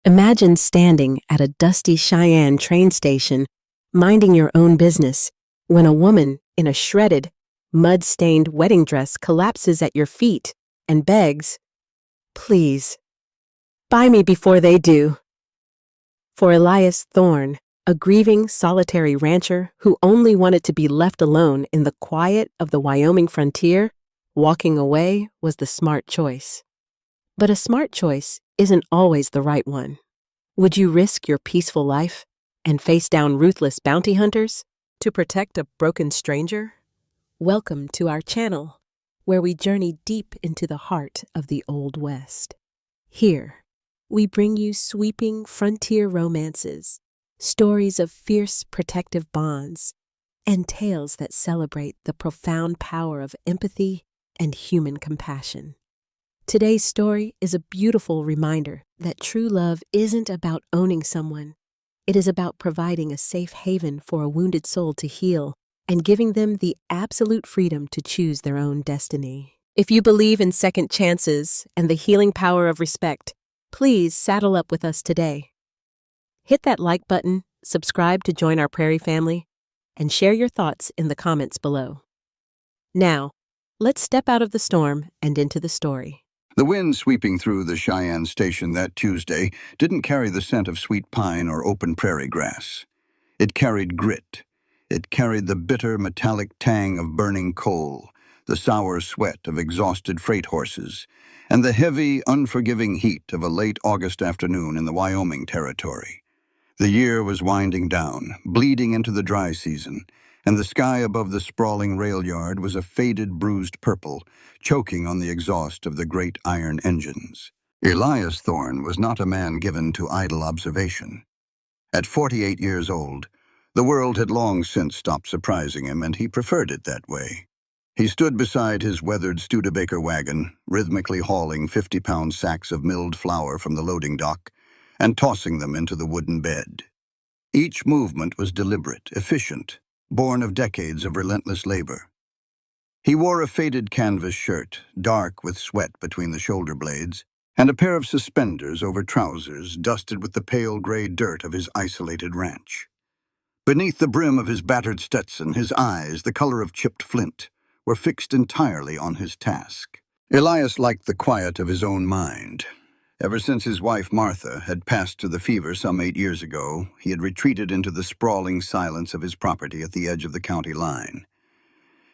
Imagine standing at a dusty Cheyenne train station, minding your own business, when a woman in a shredded, mud-stained wedding dress collapses at your feet and begs, "Please, buy me before they do." For Elias Thorne, a grieving, solitary rancher who only wanted to be left alone in the quiet of the Wyoming frontier, walking away was the smart choice. But a smart choice isn't always the right one. Would you risk your peaceful life and face down ruthless bounty hunters to protect a broken stranger? Welcome to our channel, where we journey deep into the heart of the Old West. Here, we bring you sweeping frontier romances, stories of fierce protective bonds, and tales that celebrate the profound power of empathy and human compassion. Today's story is a beautiful reminder that true love isn't about owning someone. It is about providing a safe haven for a wounded soul to heal and giving them the absolute freedom to choose their own destiny. If you believe in second chances and the healing power of respect, please saddle up with us today. Hit that like button, subscribe to join our prairie family, and share your thoughts in the comments below. Now, let's step out of the storm and into the story. The wind sweeping through the Cheyenne station that Tuesday didn't carry the scent of sweet pine or open prairie grass. It carried grit. It carried the bitter, metallic tang of burning coal, the sour sweat of exhausted freight horses, and the heavy, unforgiving heat of a late August afternoon in the Wyoming Territory. The year was winding down, bleeding into the dry season, and the sky above the sprawling rail yard was a faded, bruised purple, choking on the exhaust of the great iron engines. Elias Thorne was not a man given to idle observation. At 48 years old, the world had long since stopped surprising him, and he preferred it that way. He stood beside his weathered Studebaker wagon, rhythmically hauling 50-pound sacks of milled flour from the loading dock and tossing them into the wooden bed. Each movement was deliberate, efficient, born of decades of relentless labor. He wore a faded canvas shirt, dark with sweat between the shoulder blades, and a pair of suspenders over trousers dusted with the pale gray dirt of his isolated ranch. Beneath the brim of his battered Stetson, his eyes, the color of chipped flint, were fixed entirely on his task. Elias liked the quiet of his own mind. Ever since his wife Martha had passed to the fever some 8 years ago, he had retreated into the sprawling silence of his property at the edge of the county line.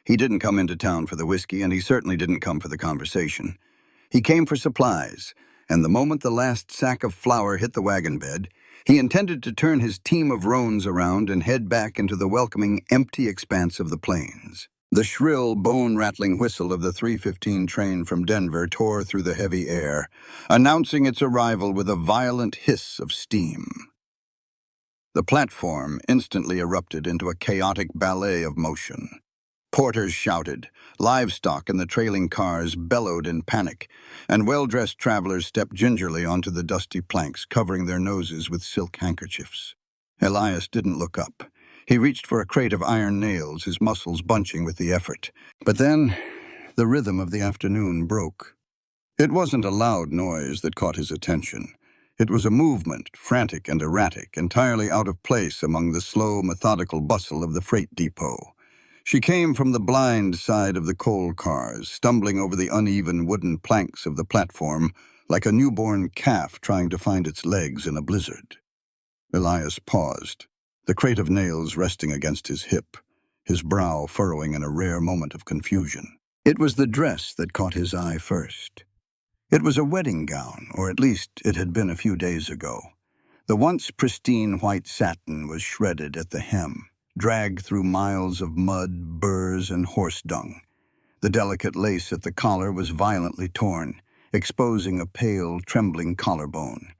He didn't come into town for the whiskey, and he certainly didn't come for the conversation. He came for supplies, and the moment the last sack of flour hit the wagon bed, he intended to turn his team of roans around and head back into the welcoming, empty expanse of the plains. The shrill, bone-rattling whistle of the 3:15 train from Denver tore through the heavy air, announcing its arrival with a violent hiss of steam. The platform instantly erupted into a chaotic ballet of motion. Porters shouted, livestock in the trailing cars bellowed in panic, and well-dressed travelers stepped gingerly onto the dusty planks, covering their noses with silk handkerchiefs. Elias didn't look up. He reached for a crate of iron nails, his muscles bunching with the effort. But then, the rhythm of the afternoon broke. It wasn't a loud noise that caught his attention. It was a movement, frantic and erratic, entirely out of place among the slow, methodical bustle of the freight depot. She came from the blind side of the coal cars, stumbling over the uneven wooden planks of the platform like a newborn calf trying to find its legs in a blizzard. Elias paused, the crate of nails resting against his hip, his brow furrowing in a rare moment of confusion. It was the dress that caught his eye first. It was a wedding gown, or at least it had been a few days ago. The once pristine white satin was shredded at the hem, dragged through miles of mud, burrs, and horse dung. The delicate lace at the collar was violently torn, exposing a pale, trembling collarbone.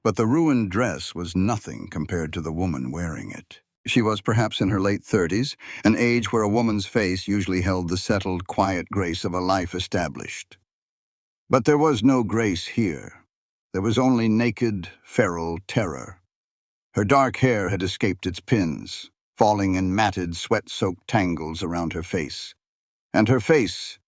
But the ruined dress was nothing compared to the woman wearing it. She was perhaps in her late 30s, an age where a woman's face usually held the settled, quiet grace of a life established. But there was no grace here. There was only naked, feral terror. Her dark hair had escaped its pins, falling in matted, sweat-soaked tangles around her face. And her face,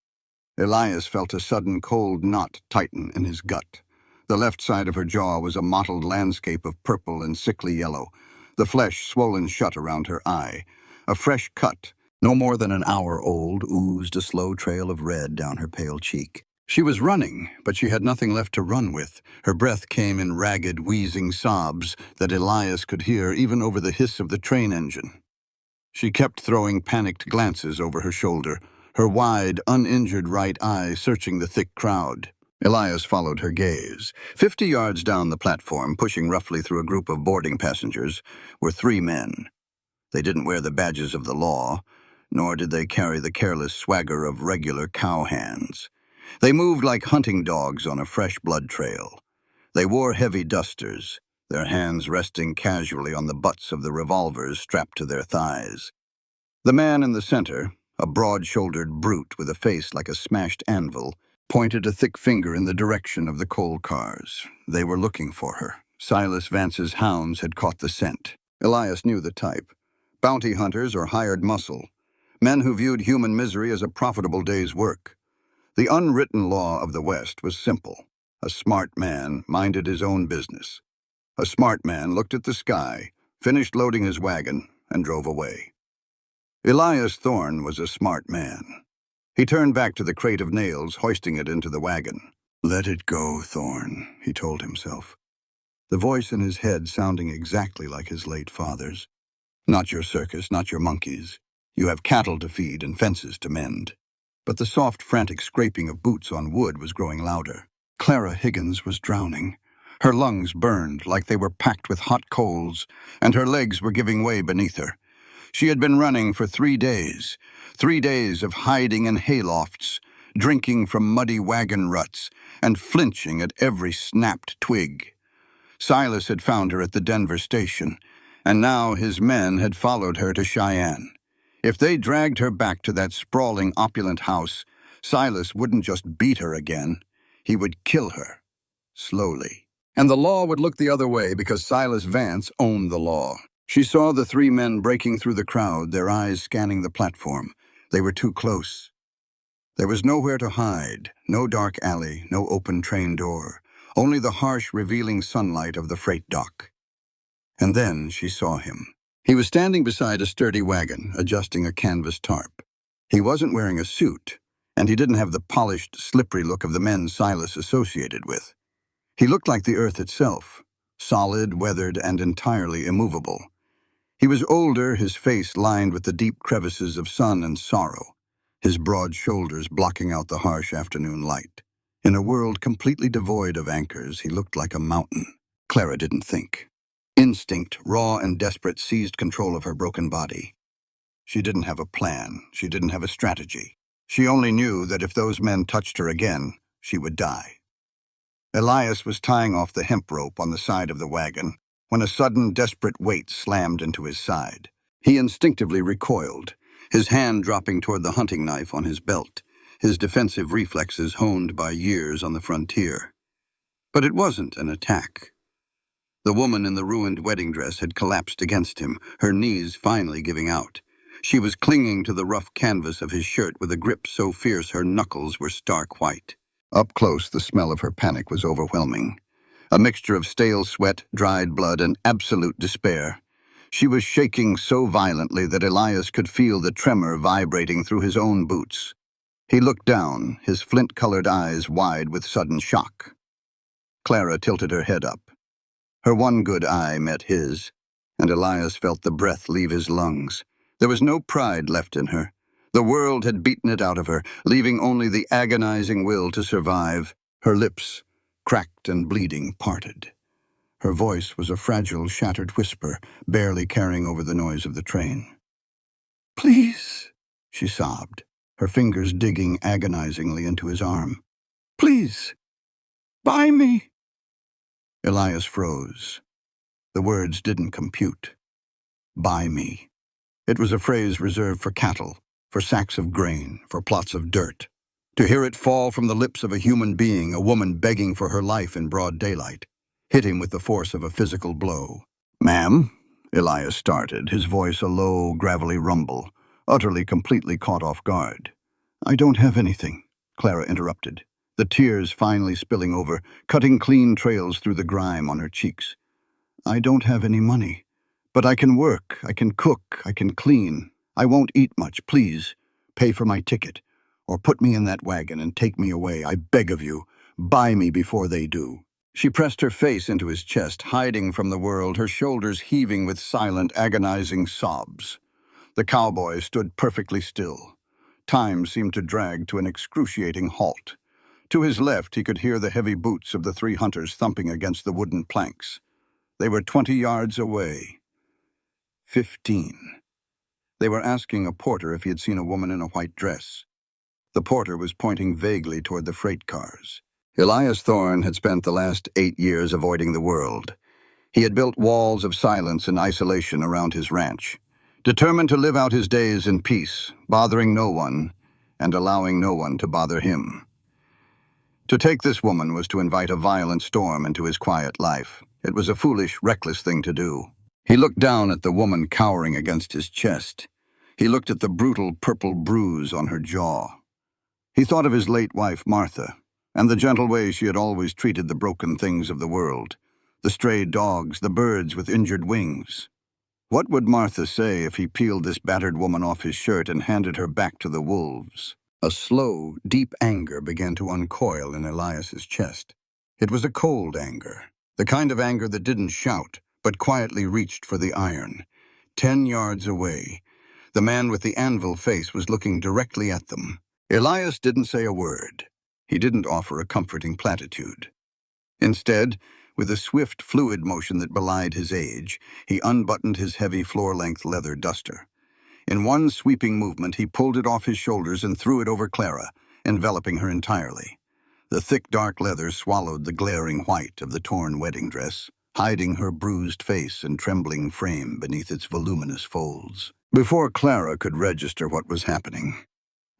Elias felt a sudden cold knot tighten in his gut. The left side of her jaw was a mottled landscape of purple and sickly yellow, the flesh swollen shut around her eye. A fresh cut, no more than an hour old, oozed a slow trail of red down her pale cheek. She was running, but she had nothing left to run with. Her breath came in ragged, wheezing sobs that Elias could hear even over the hiss of the train engine. She kept throwing panicked glances over her shoulder, her wide, uninjured right eye searching the thick crowd. Elias followed her gaze. 50 yards down the platform, pushing roughly through a group of boarding passengers, were 3 men. They didn't wear the badges of the law, nor did they carry the careless swagger of regular cowhands. They moved like hunting dogs on a fresh blood trail. They wore heavy dusters, their hands resting casually on the butts of the revolvers strapped to their thighs. The man in the center, a broad-shouldered brute with a face like a smashed anvil, pointed a thick finger in the direction of the coal cars. They were looking for her. Silas Vance's hounds had caught the scent. Elias knew the type. Bounty hunters or hired muscle. Men who viewed human misery as a profitable day's work. The unwritten law of the West was simple. A smart man minded his own business. A smart man looked at the sky, finished loading his wagon, and drove away. Elias Thorne was a smart man. He turned back to the crate of nails, hoisting it into the wagon. "Let it go, Thorne," he told himself. The voice in his head sounding exactly like his late father's. "Not your circus, not your monkeys. You have cattle to feed and fences to mend." But the soft, frantic scraping of boots on wood was growing louder. Clara Higgins was drowning. Her lungs burned like they were packed with hot coals, and her legs were giving way beneath her. She had been running for 3 days. 3 days of hiding in haylofts, drinking from muddy wagon ruts, and flinching at every snapped twig. Silas had found her at the Denver station, and now his men had followed her to Cheyenne. If they dragged her back to that sprawling, opulent house, Silas wouldn't just beat her again. He would kill her. Slowly. And the law would look the other way because Silas Vance owned the law. She saw the 3 men breaking through the crowd, their eyes scanning the platform. They were too close. There was nowhere to hide, no dark alley, no open train door, only the harsh, revealing sunlight of the freight dock. And then she saw him. He was standing beside a sturdy wagon, adjusting a canvas tarp. He wasn't wearing a suit, and he didn't have the polished, slippery look of the men Silas associated with. He looked like the earth itself, solid, weathered, and entirely immovable. He was older, his face lined with the deep crevices of sun and sorrow, his broad shoulders blocking out the harsh afternoon light. In a world completely devoid of anchors, he looked like a mountain. Clara didn't think. Instinct, raw and desperate, seized control of her broken body. She didn't have a plan. She didn't have a strategy. She only knew that if those men touched her again, she would die. Elias was tying off the hemp rope on the side of the wagon when a sudden, desperate weight slammed into his side. He instinctively recoiled, his hand dropping toward the hunting knife on his belt, his defensive reflexes honed by years on the frontier. But it wasn't an attack. The woman in the ruined wedding dress had collapsed against him, her knees finally giving out. She was clinging to the rough canvas of his shirt with a grip so fierce her knuckles were stark white. Up close, the smell of her panic was overwhelming. A mixture of stale sweat, dried blood, and absolute despair. She was shaking so violently that Elias could feel the tremor vibrating through his own boots. He looked down, his flint-colored eyes wide with sudden shock. Clara tilted her head up. Her one good eye met his, and Elias felt the breath leave his lungs. There was no pride left in her. The world had beaten it out of her, leaving only the agonizing will to survive. Her lips, cracked and bleeding, parted. Her voice was a fragile, shattered whisper, barely carrying over the noise of the train. "Please," she sobbed, her fingers digging agonizingly into his arm. "Please, buy me." Elias froze. The words didn't compute. Buy me. It was a phrase reserved for cattle, for sacks of grain, for plots of dirt. To hear it fall from the lips of a human being, a woman begging for her life in broad daylight, hit him with the force of a physical blow. "Ma'am," Elias started, his voice a low, gravelly rumble, utterly, completely caught off guard. "I don't have anything," Clara interrupted. the tears finally spilling over, cutting clean trails through the grime on her cheeks. "I don't have any money, but I can work, I can cook, I can clean. I won't eat much, please. Pay for my ticket, or put me in that wagon and take me away, I beg of you. Buy me before they do." She pressed her face into his chest, hiding from the world, her shoulders heaving with silent, agonizing sobs. The cowboy stood perfectly still. Time seemed to drag to an excruciating halt. To his left, he could hear the heavy boots of the three hunters thumping against the wooden planks. They were 20 yards away. 15. They were asking a porter if he had seen a woman in a white dress. The porter was pointing vaguely toward the freight cars. Elias Thorne had spent the last 8 years avoiding the world. He had built walls of silence and isolation around his ranch, determined to live out his days in peace, bothering no one, and allowing no one to bother him. To take this woman was to invite a violent storm into his quiet life. It was a foolish, reckless thing to do. He looked down at the woman cowering against his chest. He looked at the brutal purple bruise on her jaw. He thought of his late wife, Martha, and the gentle way she had always treated the broken things of the world, the stray dogs, the birds with injured wings. What would Martha say if he peeled this battered woman off his shirt and handed her back to the wolves? A slow, deep anger began to uncoil in Elias's chest. It was a cold anger, the kind of anger that didn't shout, but quietly reached for the iron. 10 yards away, the man with the anvil face was looking directly at them. Elias didn't say a word. He didn't offer a comforting platitude. Instead, with a swift, fluid motion that belied his age, he unbuttoned his heavy floor-length leather duster. In one sweeping movement, he pulled it off his shoulders and threw it over Clara, enveloping her entirely. The thick, dark leather swallowed the glaring white of the torn wedding dress, hiding her bruised face and trembling frame beneath its voluminous folds. Before Clara could register what was happening,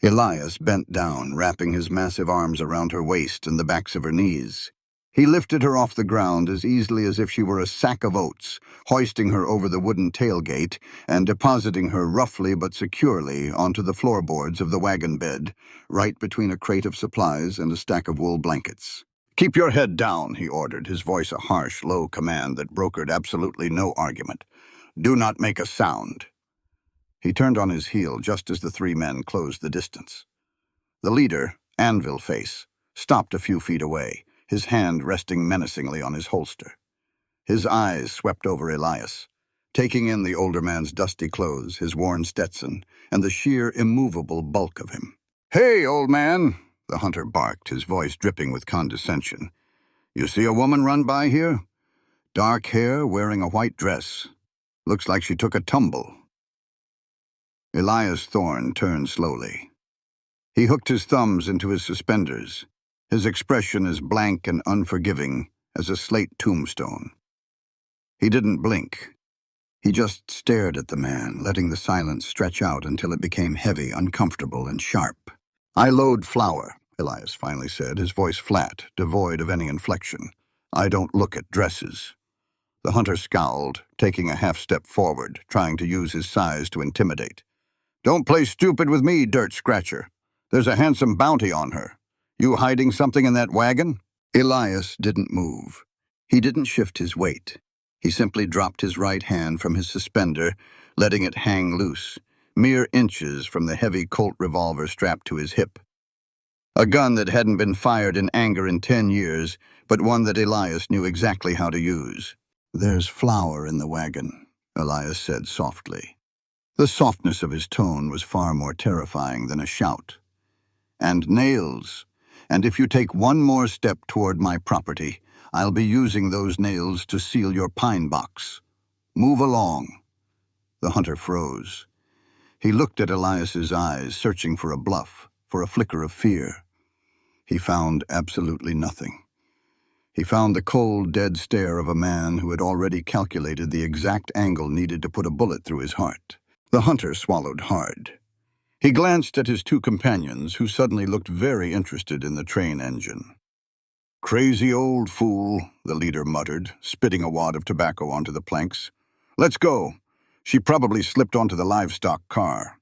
Elias bent down, wrapping his massive arms around her waist and the backs of her knees. He lifted her off the ground as easily as if she were a sack of oats, hoisting her over the wooden tailgate and depositing her roughly but securely onto the floorboards of the wagon bed, right between a crate of supplies and a stack of wool blankets. "Keep your head down," he ordered, his voice a harsh, low command that brokered absolutely no argument. "Do not make a sound." He turned on his heel just as the three men closed the distance. The leader, Anvil Face, stopped a few feet away, his hand resting menacingly on his holster. His eyes swept over Elias, taking in the older man's dusty clothes, his worn Stetson, and the sheer, immovable bulk of him. "Hey, old man," the hunter barked, his voice dripping with condescension. "You see a woman run by here? Dark hair, wearing a white dress. Looks like she took a tumble." Elias Thorne turned slowly. He hooked his thumbs into his suspenders, his expression as blank and unforgiving as a slate tombstone. He didn't blink. He just stared at the man, letting the silence stretch out until it became heavy, uncomfortable, and sharp. "I load flour," Elias finally said, his voice flat, devoid of any inflection. "I don't look at dresses." The hunter scowled, taking a half-step forward, trying to use his size to intimidate. "Don't play stupid with me, dirt scratcher. There's a handsome bounty on her. You hiding something in that wagon?" Elias didn't move. He didn't shift his weight. He simply dropped his right hand from his suspender, letting it hang loose, mere inches from the heavy Colt revolver strapped to his hip. A gun that hadn't been fired in anger in 10 years, but one that Elias knew exactly how to use. "There's flour in the wagon," Elias said softly. The softness of his tone was far more terrifying than a shout. "And nails. And if you take one more step toward my property, I'll be using those nails to seal your pine box. Move along." The hunter froze. He looked at Elias's eyes, searching for a bluff, for a flicker of fear. He found absolutely nothing. He found the cold, dead stare of a man who had already calculated the exact angle needed to put a bullet through his heart. The hunter swallowed hard. He glanced at his two companions, who suddenly looked very interested in the train engine. "Crazy old fool," the leader muttered, spitting a wad of tobacco onto the planks. "Let's go. She probably slipped onto the livestock car."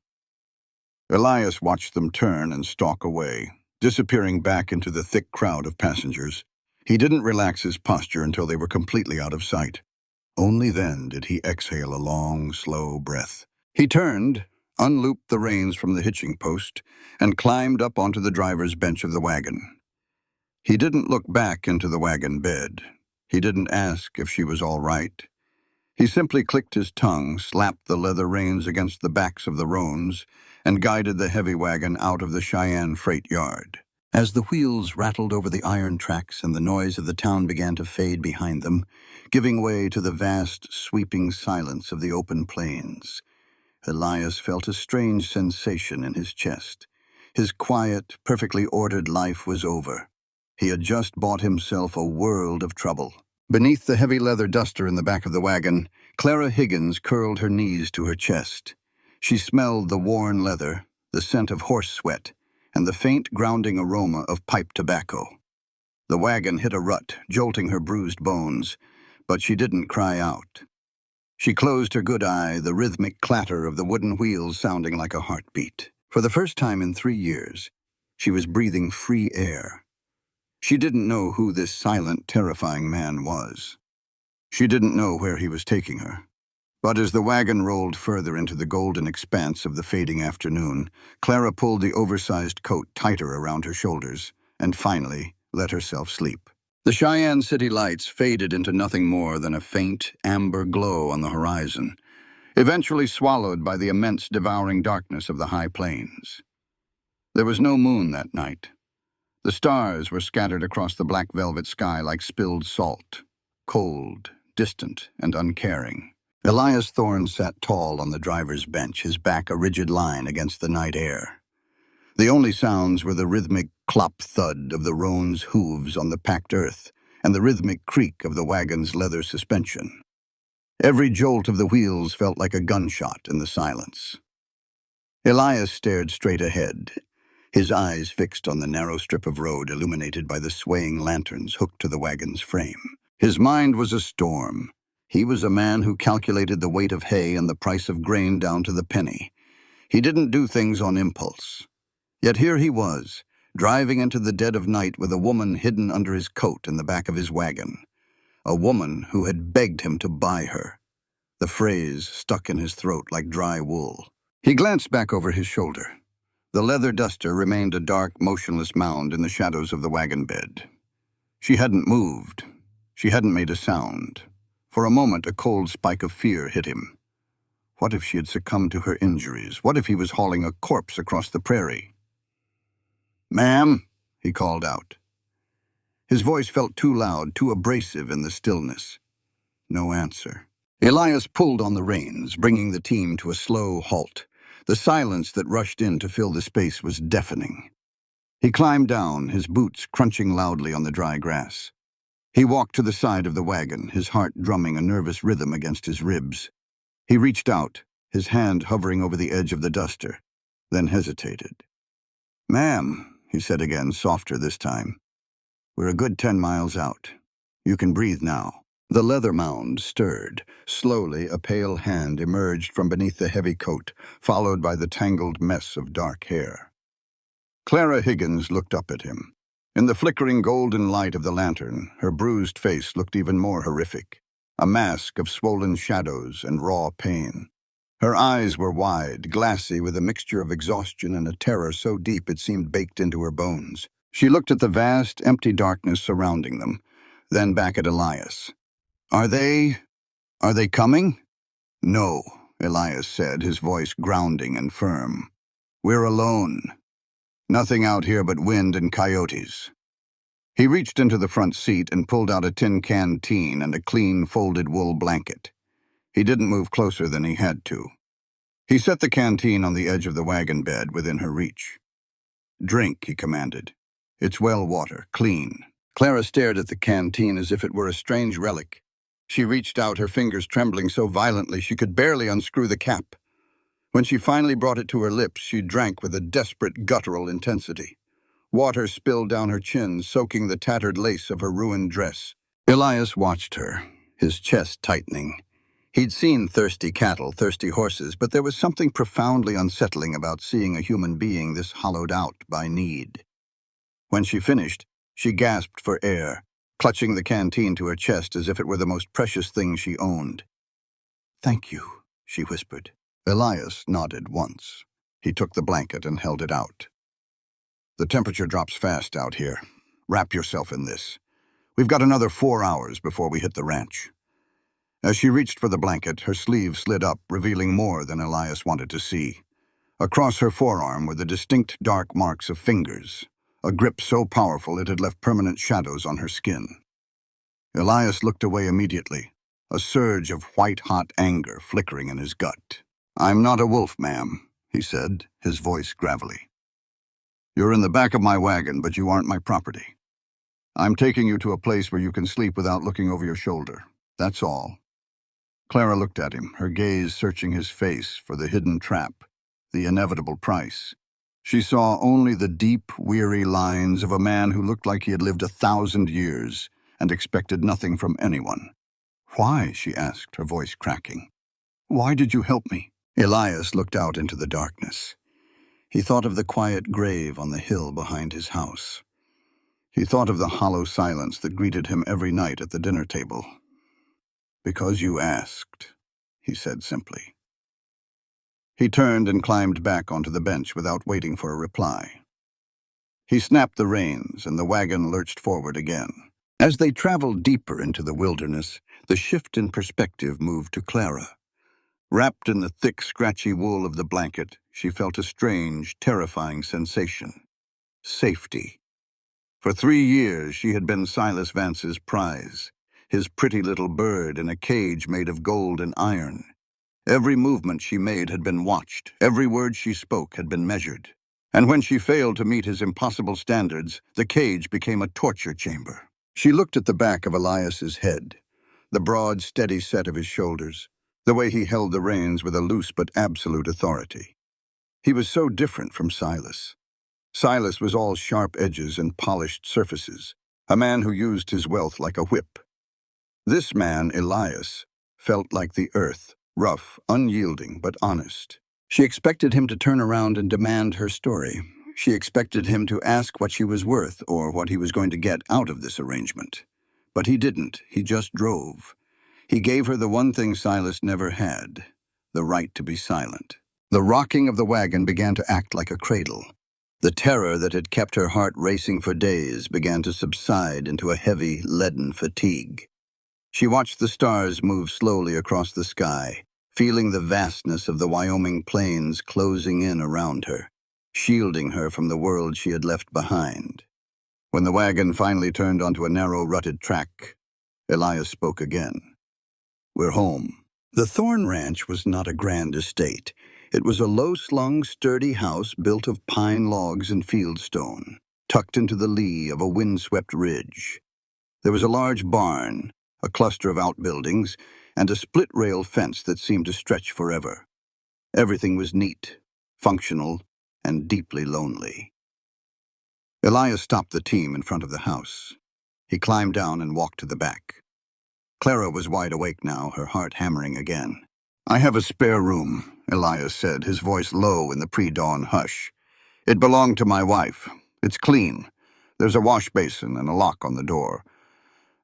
Elias watched them turn and stalk away, disappearing back into the thick crowd of passengers. He didn't relax his posture until they were completely out of sight. Only then did he exhale a long, slow breath. He turned, unlooped the reins from the hitching post, and climbed up onto the driver's bench of the wagon. He didn't look back into the wagon bed. He didn't ask if she was all right. He simply clicked his tongue, slapped the leather reins against the backs of the roans, and guided the heavy wagon out of the Cheyenne freight yard. As the wheels rattled over the iron tracks and the noise of the town began to fade behind them, giving way to the vast, sweeping silence of the open plains, Elias felt a strange sensation in his chest. His quiet, perfectly ordered life was over. He had just bought himself a world of trouble. Beneath the heavy leather duster in the back of the wagon, Clara Higgins curled her knees to her chest. She smelled the worn leather, the scent of horse sweat, and the faint, grounding aroma of pipe tobacco. The wagon hit a rut, jolting her bruised bones, but she didn't cry out. She closed her good eye, the rhythmic clatter of the wooden wheels sounding like a heartbeat. For the first time in 3 years, she was breathing free air. She didn't know who this silent, terrifying man was. She didn't know where he was taking her. But as the wagon rolled further into the golden expanse of the fading afternoon, Clara pulled the oversized coat tighter around her shoulders and finally let herself sleep. The Cheyenne city lights faded into nothing more than a faint, amber glow on the horizon, eventually swallowed by the immense, devouring darkness of the high plains. There was no moon that night. The stars were scattered across the black velvet sky like spilled salt, cold, distant, and uncaring. Elias Thorne sat tall on the driver's bench, his back a rigid line against the night air. The only sounds were the rhythmic clop-thud of the roan's hooves on the packed earth and the rhythmic creak of the wagon's leather suspension. Every jolt of the wheels felt like a gunshot in the silence. Elias stared straight ahead, his eyes fixed on the narrow strip of road illuminated by the swaying lanterns hooked to the wagon's frame. His mind was a storm. He was a man who calculated the weight of hay and the price of grain down to the penny. He didn't do things on impulse. Yet here he was, driving into the dead of night with a woman hidden under his coat in the back of his wagon. A woman who had begged him to buy her. The phrase stuck in his throat like dry wool. He glanced back over his shoulder. The leather duster remained a dark, motionless mound in the shadows of the wagon bed. She hadn't moved. She hadn't made a sound. For a moment, a cold spike of fear hit him. What if she had succumbed to her injuries? What if he was hauling a corpse across the prairie? "Ma'am," he called out. His voice felt too loud, too abrasive in the stillness. No answer. Elias pulled on the reins, bringing the team to a slow halt. The silence that rushed in to fill the space was deafening. He climbed down, his boots crunching loudly on the dry grass. He walked to the side of the wagon, his heart drumming a nervous rhythm against his ribs. He reached out, his hand hovering over the edge of the duster, then hesitated. "Ma'am," he said again, softer this time. "We're a good 10 miles out. You can breathe now." The leather mound stirred. Slowly, a pale hand emerged from beneath the heavy coat, followed by the tangled mess of dark hair. Clara Higgins looked up at him. In the flickering golden light of the lantern, her bruised face looked even more horrific, a mask of swollen shadows and raw pain. Her eyes were wide, glassy, with a mixture of exhaustion and a terror so deep it seemed baked into her bones. She looked at the vast, empty darkness surrounding them, then back at Elias. Are they coming?" "No," Elias said, his voice grounding and firm. "We're alone. Nothing out here but wind and coyotes." He reached into the front seat and pulled out a tin canteen and a clean, folded wool blanket. He didn't move closer than he had to. He set the canteen on the edge of the wagon bed within her reach. "Drink," he commanded. "It's well water, clean." Clara stared at the canteen as if it were a strange relic. She reached out, her fingers trembling so violently she could barely unscrew the cap. When she finally brought it to her lips, she drank with a desperate guttural intensity. Water spilled down her chin, soaking the tattered lace of her ruined dress. Elias watched her, his chest tightening. He'd seen thirsty cattle, thirsty horses, but there was something profoundly unsettling about seeing a human being this hollowed out by need. When she finished, she gasped for air, clutching the canteen to her chest as if it were the most precious thing she owned. "Thank you," she whispered. Elias nodded once. He took the blanket and held it out. "The temperature drops fast out here. Wrap yourself in this. We've got another 4 hours before we hit the ranch." As she reached for the blanket, her sleeve slid up, revealing more than Elias wanted to see. Across her forearm were the distinct dark marks of fingers, a grip so powerful it had left permanent shadows on her skin. Elias looked away immediately, a surge of white-hot anger flickering in his gut. "I'm not a wolf, ma'am," he said, his voice gravelly. "You're in the back of my wagon, but you aren't my property. I'm taking you to a place where you can sleep without looking over your shoulder. That's all." Clara looked at him, her gaze searching his face for the hidden trap, the inevitable price. She saw only the deep, weary lines of a man who looked like he had lived 1,000 years and expected nothing from anyone. "Why?" she asked, her voice cracking. "Why did you help me?" Elias looked out into the darkness. He thought of the quiet grave on the hill behind his house. He thought of the hollow silence that greeted him every night at the dinner table. "Because you asked," he said simply. He turned and climbed back onto the bench without waiting for a reply. He snapped the reins, and the wagon lurched forward again. As they traveled deeper into the wilderness, the shift in perspective moved to Clara. Wrapped in the thick, scratchy wool of the blanket, she felt a strange, terrifying sensation. Safety. For 3 years, she had been Silas Vance's prize, his pretty little bird in a cage made of gold and iron. Every movement she made had been watched, every word she spoke had been measured. And when she failed to meet his impossible standards, the cage became a torture chamber. She looked at the back of Elias's head, the broad, steady set of his shoulders, the way he held the reins with a loose but absolute authority. He was so different from Silas. Silas was all sharp edges and polished surfaces, a man who used his wealth like a whip. This man, Elias, felt like the earth, rough, unyielding, but honest. She expected him to turn around and demand her story. She expected him to ask what she was worth or what he was going to get out of this arrangement. But he didn't. He just drove. He gave her the one thing Silas never had, the right to be silent. The rocking of the wagon began to act like a cradle. The terror that had kept her heart racing for days began to subside into a heavy, leaden fatigue. She watched the stars move slowly across the sky, feeling the vastness of the Wyoming plains closing in around her, shielding her from the world she had left behind. When the wagon finally turned onto a narrow, rutted track, Elias spoke again. "We're home." The Thorn Ranch was not a grand estate. It was a low-slung, sturdy house built of pine logs and fieldstone, tucked into the lee of a windswept ridge. There was a large barn, a cluster of outbuildings, and a split-rail fence that seemed to stretch forever. Everything was neat, functional, and deeply lonely. Elias stopped the team in front of the house. He climbed down and walked to the back. Clara was wide awake now, her heart hammering again. "I have a spare room," Elias said, his voice low in the pre-dawn hush. "It belonged to my wife. It's clean. There's a wash basin and a lock on the door.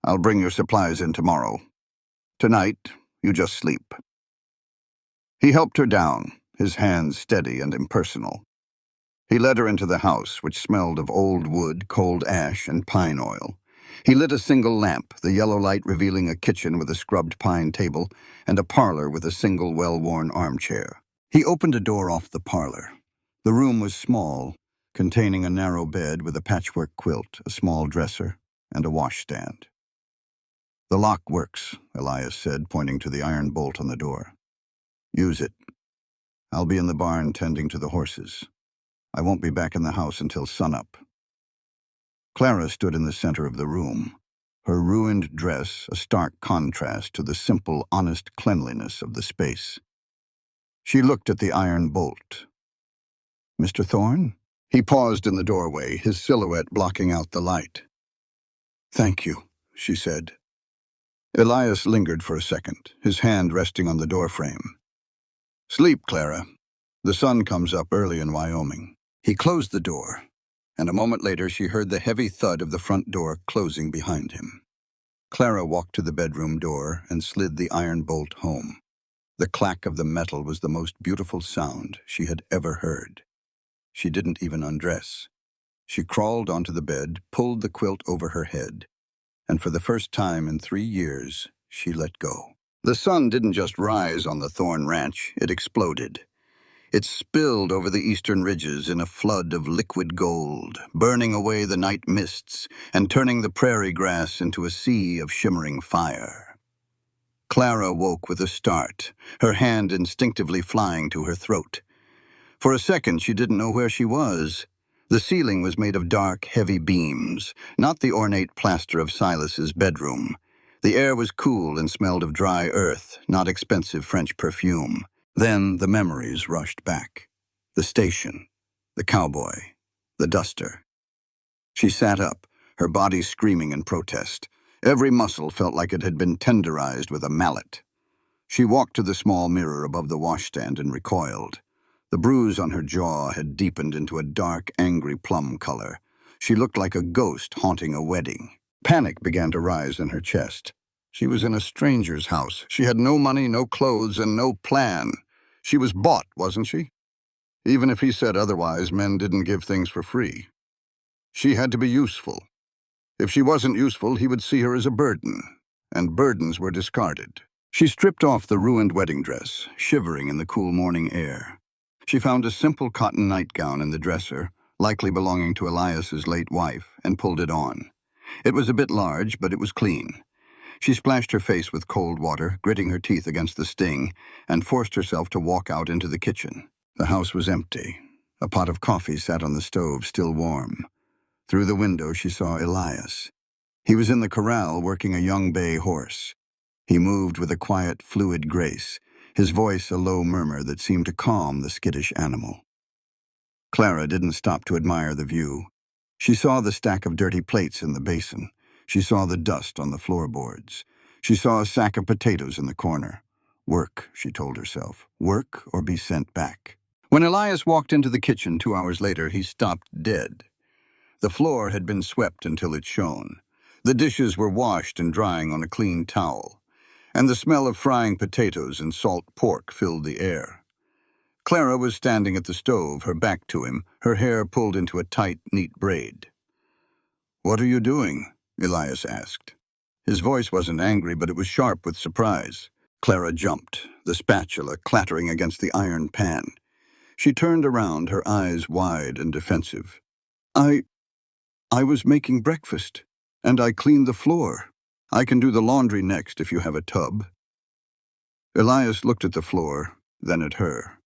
I'll bring your supplies in tomorrow. Tonight, you just sleep." He helped her down, his hands steady and impersonal. He led her into the house, which smelled of old wood, cold ash, and pine oil. He lit a single lamp, the yellow light revealing a kitchen with a scrubbed pine table and a parlor with a single well-worn armchair. He opened a door off the parlor. The room was small, containing a narrow bed with a patchwork quilt, a small dresser, and a washstand. "The lock works," Elias said, pointing to the iron bolt on the door. "Use it. I'll be in the barn tending to the horses. I won't be back in the house until sunup." Clara stood in the center of the room, her ruined dress a stark contrast to the simple, honest cleanliness of the space. She looked at the iron bolt. "Mr. Thorne?" He paused in the doorway, his silhouette blocking out the light. "Thank you," she said. Elias lingered for a second, his hand resting on the doorframe. "Sleep, Clara. The sun comes up early in Wyoming." He closed the door, and a moment later she heard the heavy thud of the front door closing behind him. Clara walked to the bedroom door and slid the iron bolt home. The clack of the metal was the most beautiful sound she had ever heard. She didn't even undress. She crawled onto the bed, pulled the quilt over her head, and for the first time in 3 years, she let go. The sun didn't just rise on the Thorn Ranch, it exploded. It spilled over the eastern ridges in a flood of liquid gold, burning away the night mists and turning the prairie grass into a sea of shimmering fire. Clara woke with a start, her hand instinctively flying to her throat. For a second, she didn't know where she was. The ceiling was made of dark, heavy beams, not the ornate plaster of Silas's bedroom. The air was cool and smelled of dry earth, not expensive French perfume. Then the memories rushed back. The station, the cowboy, the duster. She sat up, her body screaming in protest. Every muscle felt like it had been tenderized with a mallet. She walked to the small mirror above the washstand and recoiled. The bruise on her jaw had deepened into a dark, angry plum color. She looked like a ghost haunting a wedding. Panic began to rise in her chest. She was in a stranger's house. She had no money, no clothes, and no plan. She was bought, wasn't she? Even if he said otherwise, men didn't give things for free. She had to be useful. If she wasn't useful, he would see her as a burden, and burdens were discarded. She stripped off the ruined wedding dress, shivering in the cool morning air. She found a simple cotton nightgown in the dresser, likely belonging to Elias's late wife, and pulled it on. It was a bit large, but it was clean. She splashed her face with cold water, gritting her teeth against the sting, and forced herself to walk out into the kitchen. The house was empty. A pot of coffee sat on the stove, still warm. Through the window, she saw Elias. He was in the corral working a young bay horse. He moved with a quiet, fluid grace, his voice a low murmur that seemed to calm the skittish animal. Clara didn't stop to admire the view. She saw the stack of dirty plates in the basin. She saw the dust on the floorboards. She saw a sack of potatoes in the corner. Work, she told herself. Work or be sent back. When Elias walked into the kitchen 2 hours later, he stopped dead. The floor had been swept until it shone. The dishes were washed and drying on a clean towel, and the smell of frying potatoes and salt pork filled the air. Clara was standing at the stove, her back to him, her hair pulled into a tight, neat braid. "What are you doing?" Elias asked. His voice wasn't angry, but it was sharp with surprise. Clara jumped, the spatula clattering against the iron pan. She turned around, her eyes wide and defensive. I was making breakfast, and I cleaned the floor. I can do the laundry next if you have a tub." Elias looked at the floor, then at her.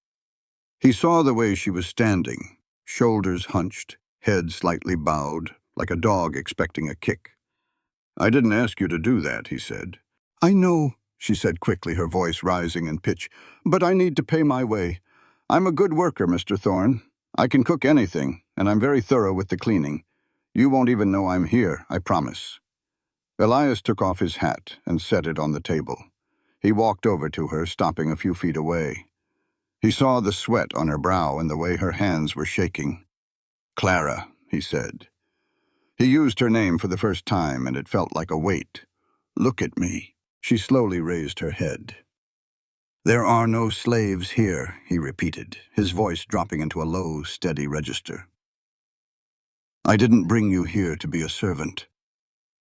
He saw the way she was standing, shoulders hunched, head slightly bowed, like a dog expecting a kick. "I didn't ask you to do that," he said. "I know," she said quickly, her voice rising in pitch, "but I need to pay my way. I'm a good worker, Mr. Thorne. I can cook anything, and I'm very thorough with the cleaning. You won't even know I'm here, I promise." Elias took off his hat and set it on the table. He walked over to her, stopping a few feet away. He saw the sweat on her brow and the way her hands were shaking. "Clara," he said. He used her name for the first time, and it felt like a weight. "Look at me." She slowly raised her head. "There are no slaves here," he repeated, his voice dropping into a low, steady register. "I didn't bring you here to be a servant.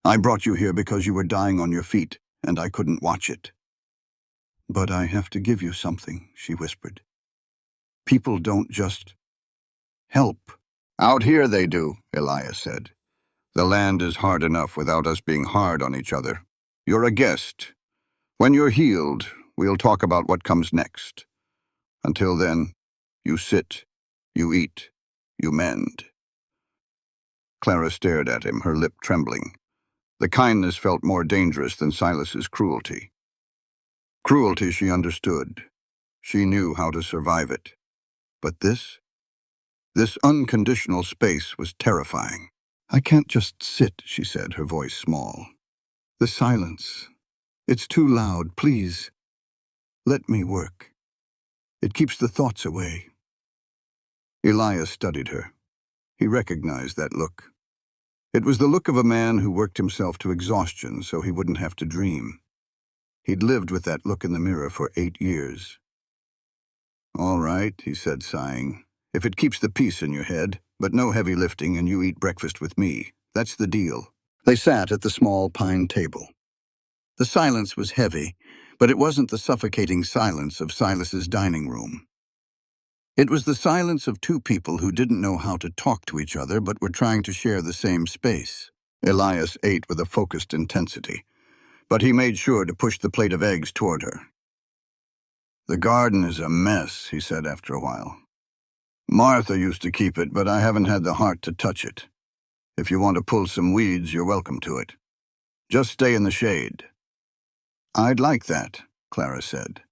I brought you here because you were dying on your feet, and I couldn't watch it." "But I have to give you something," she whispered. "People don't just help." "Out here they do," Elias said. "The land is hard enough without us being hard on each other. You're a guest. When you're healed, we'll talk about what comes next. Until then, you sit, you eat, you mend." Clara stared at him, her lip trembling. The kindness felt more dangerous than Silas's cruelty. Cruelty she understood. She knew how to survive it. But this unconditional space was terrifying. "I can't just sit," she said, her voice small. "The silence. It's too loud. Please, let me work. It keeps the thoughts away." Elias studied her. He recognized that look. It was the look of a man who worked himself to exhaustion so he wouldn't have to dream. He'd lived with that look in the mirror for 8 years. "All right," he said, sighing. "If it keeps the peace in your head, but no heavy lifting and you eat breakfast with me, that's the deal." They sat at the small pine table. The silence was heavy, but it wasn't the suffocating silence of Silas's dining room. It was the silence of two people who didn't know how to talk to each other but were trying to share the same space. Elias ate with a focused intensity, but he made sure to push the plate of eggs toward her. "The garden is a mess," he said after a while. "Martha used to keep it, but I haven't had the heart to touch it. If you want to pull some weeds, you're welcome to it. Just stay in the shade." "I'd like that," Clara said.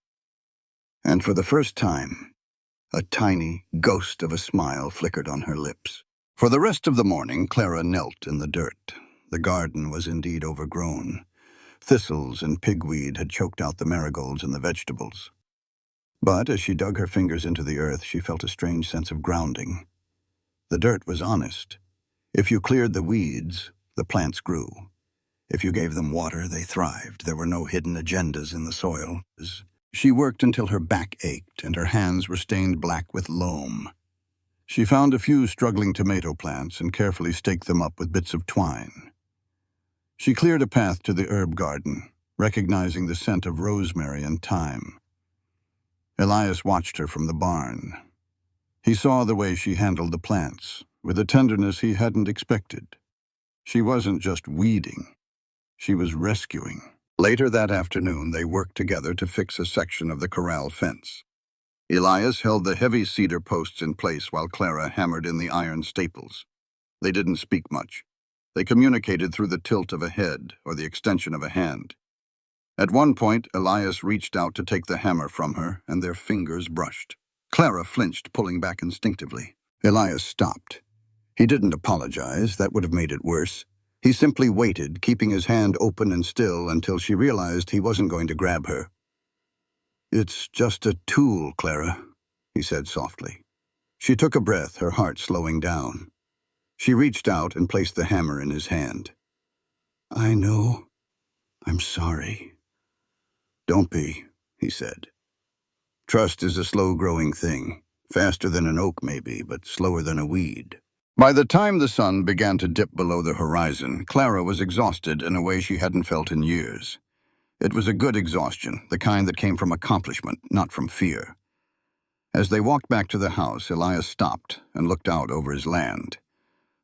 And for the first time, a tiny ghost of a smile flickered on her lips. For the rest of the morning, Clara knelt in the dirt. The garden was indeed overgrown. Thistles and pigweed had choked out the marigolds and the vegetables. But as she dug her fingers into the earth, she felt a strange sense of grounding. The dirt was honest. If you cleared the weeds, the plants grew. If you gave them water, they thrived. There were no hidden agendas in the soil. She worked until her back ached and her hands were stained black with loam. She found a few struggling tomato plants and carefully staked them up with bits of twine. She cleared a path to the herb garden, recognizing the scent of rosemary and thyme. Elias watched her from the barn. He saw the way she handled the plants, with a tenderness he hadn't expected. She wasn't just weeding. She was rescuing. Later that afternoon, they worked together to fix a section of the corral fence. Elias held the heavy cedar posts in place while Clara hammered in the iron staples. They didn't speak much. They communicated through the tilt of a head or the extension of a hand. At one point, Elias reached out to take the hammer from her, and their fingers brushed. Clara flinched, pulling back instinctively. Elias stopped. He didn't apologize. That would have made it worse. He simply waited, keeping his hand open and still until she realized he wasn't going to grab her. "It's just a tool, Clara," he said softly. She took a breath, her heart slowing down. She reached out and placed the hammer in his hand. "I know. I'm sorry." "Don't be," he said. "Trust is a slow-growing thing. Faster than an oak, maybe, but slower than a weed." By the time the sun began to dip below the horizon, Clara was exhausted in a way she hadn't felt in years. It was a good exhaustion, the kind that came from accomplishment, not from fear. As they walked back to the house, Elias stopped and looked out over his land.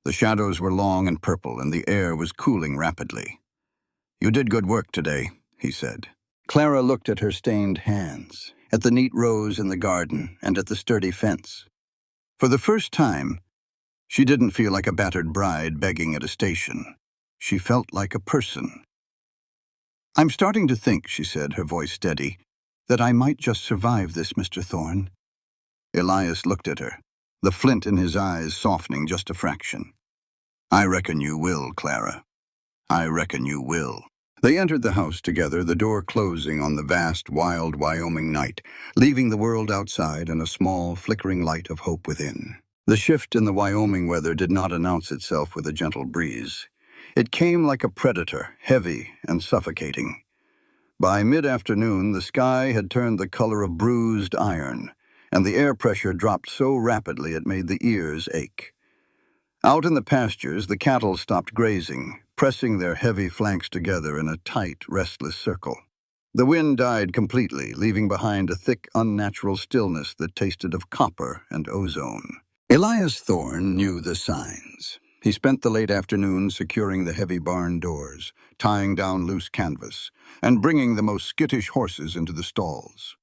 The shadows were long and purple, and the air was cooling rapidly. "You did good work today," he said. Clara looked at her stained hands, at the neat rows in the garden, and at the sturdy fence. For the first time, she didn't feel like a battered bride begging at a station. She felt like a person. "I'm starting to think," she said, her voice steady, "that I might just survive this, Mr. Thorne." Elias looked at her, the flint in his eyes softening just a fraction. "I reckon you will, Clara. I reckon you will." They entered the house together, the door closing on the vast, wild Wyoming night, leaving the world outside and a small, flickering light of hope within. The shift in the Wyoming weather did not announce itself with a gentle breeze. It came like a predator, heavy and suffocating. By mid-afternoon, the sky had turned the color of bruised iron, and the air pressure dropped so rapidly it made the ears ache. Out in the pastures, the cattle stopped grazing, pressing their heavy flanks together in a tight, restless circle. The wind died completely, leaving behind a thick, unnatural stillness that tasted of copper and ozone. Elias Thorne knew the signs. He spent the late afternoon securing the heavy barn doors, tying down loose canvas, and bringing the most skittish horses into the stalls.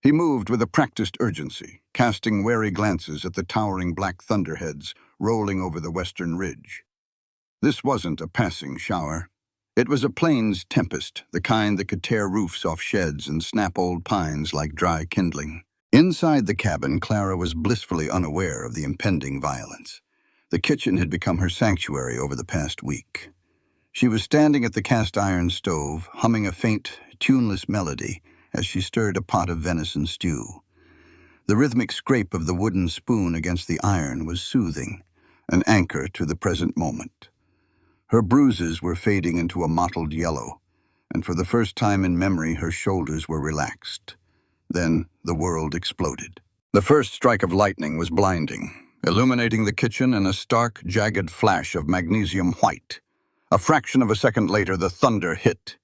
He moved with a practiced urgency, casting wary glances at the towering black thunderheads rolling over the western ridge. This wasn't a passing shower. It was a plains tempest, the kind that could tear roofs off sheds and snap old pines like dry kindling. Inside the cabin, Clara was blissfully unaware of the impending violence. The kitchen had become her sanctuary over the past week. She was standing at the cast-iron stove, humming a faint, tuneless melody as she stirred a pot of venison stew. The rhythmic scrape of the wooden spoon against the iron was soothing, an anchor to the present moment. Her bruises were fading into a mottled yellow, and for the first time in memory her shoulders were relaxed. Then the world exploded. The first strike of lightning was blinding, illuminating the kitchen in a stark, jagged flash of magnesium white. A fraction of a second later, the thunder hit.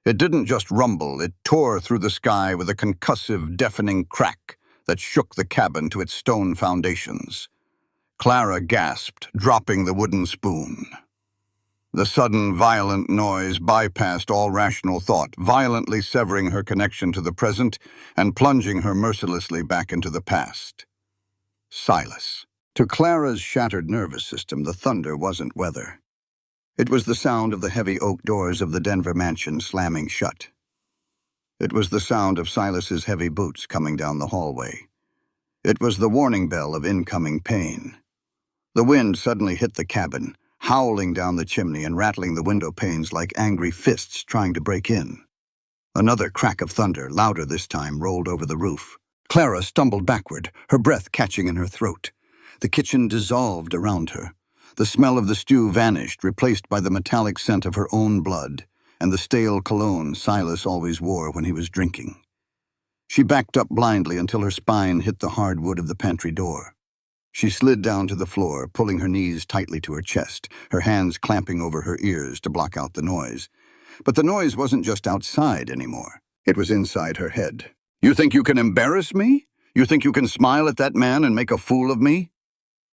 It didn't just rumble, it tore through the sky with a concussive, deafening crack that shook the cabin to its stone foundations. Clara gasped, dropping the wooden spoon. The sudden, violent noise bypassed all rational thought, violently severing her connection to the present and plunging her mercilessly back into the past. Silas. To Clara's shattered nervous system, the thunder wasn't weather. It was the sound of the heavy oak doors of the Denver mansion slamming shut. It was the sound of Silas's heavy boots coming down the hallway. It was the warning bell of incoming pain. The wind suddenly hit the cabin, howling down the chimney and rattling the window panes like angry fists trying to break in. Another crack of thunder, louder this time, rolled over the roof. Clara stumbled backward, her breath catching in her throat. The kitchen dissolved around her. The smell of the stew vanished, replaced by the metallic scent of her own blood and the stale cologne Silas always wore when he was drinking. She backed up blindly until her spine hit the hard wood of the pantry door. She slid down to the floor, pulling her knees tightly to her chest, her hands clamping over her ears to block out the noise. But the noise wasn't just outside anymore. It was inside her head. "You think you can embarrass me? You think you can smile at that man and make a fool of me?"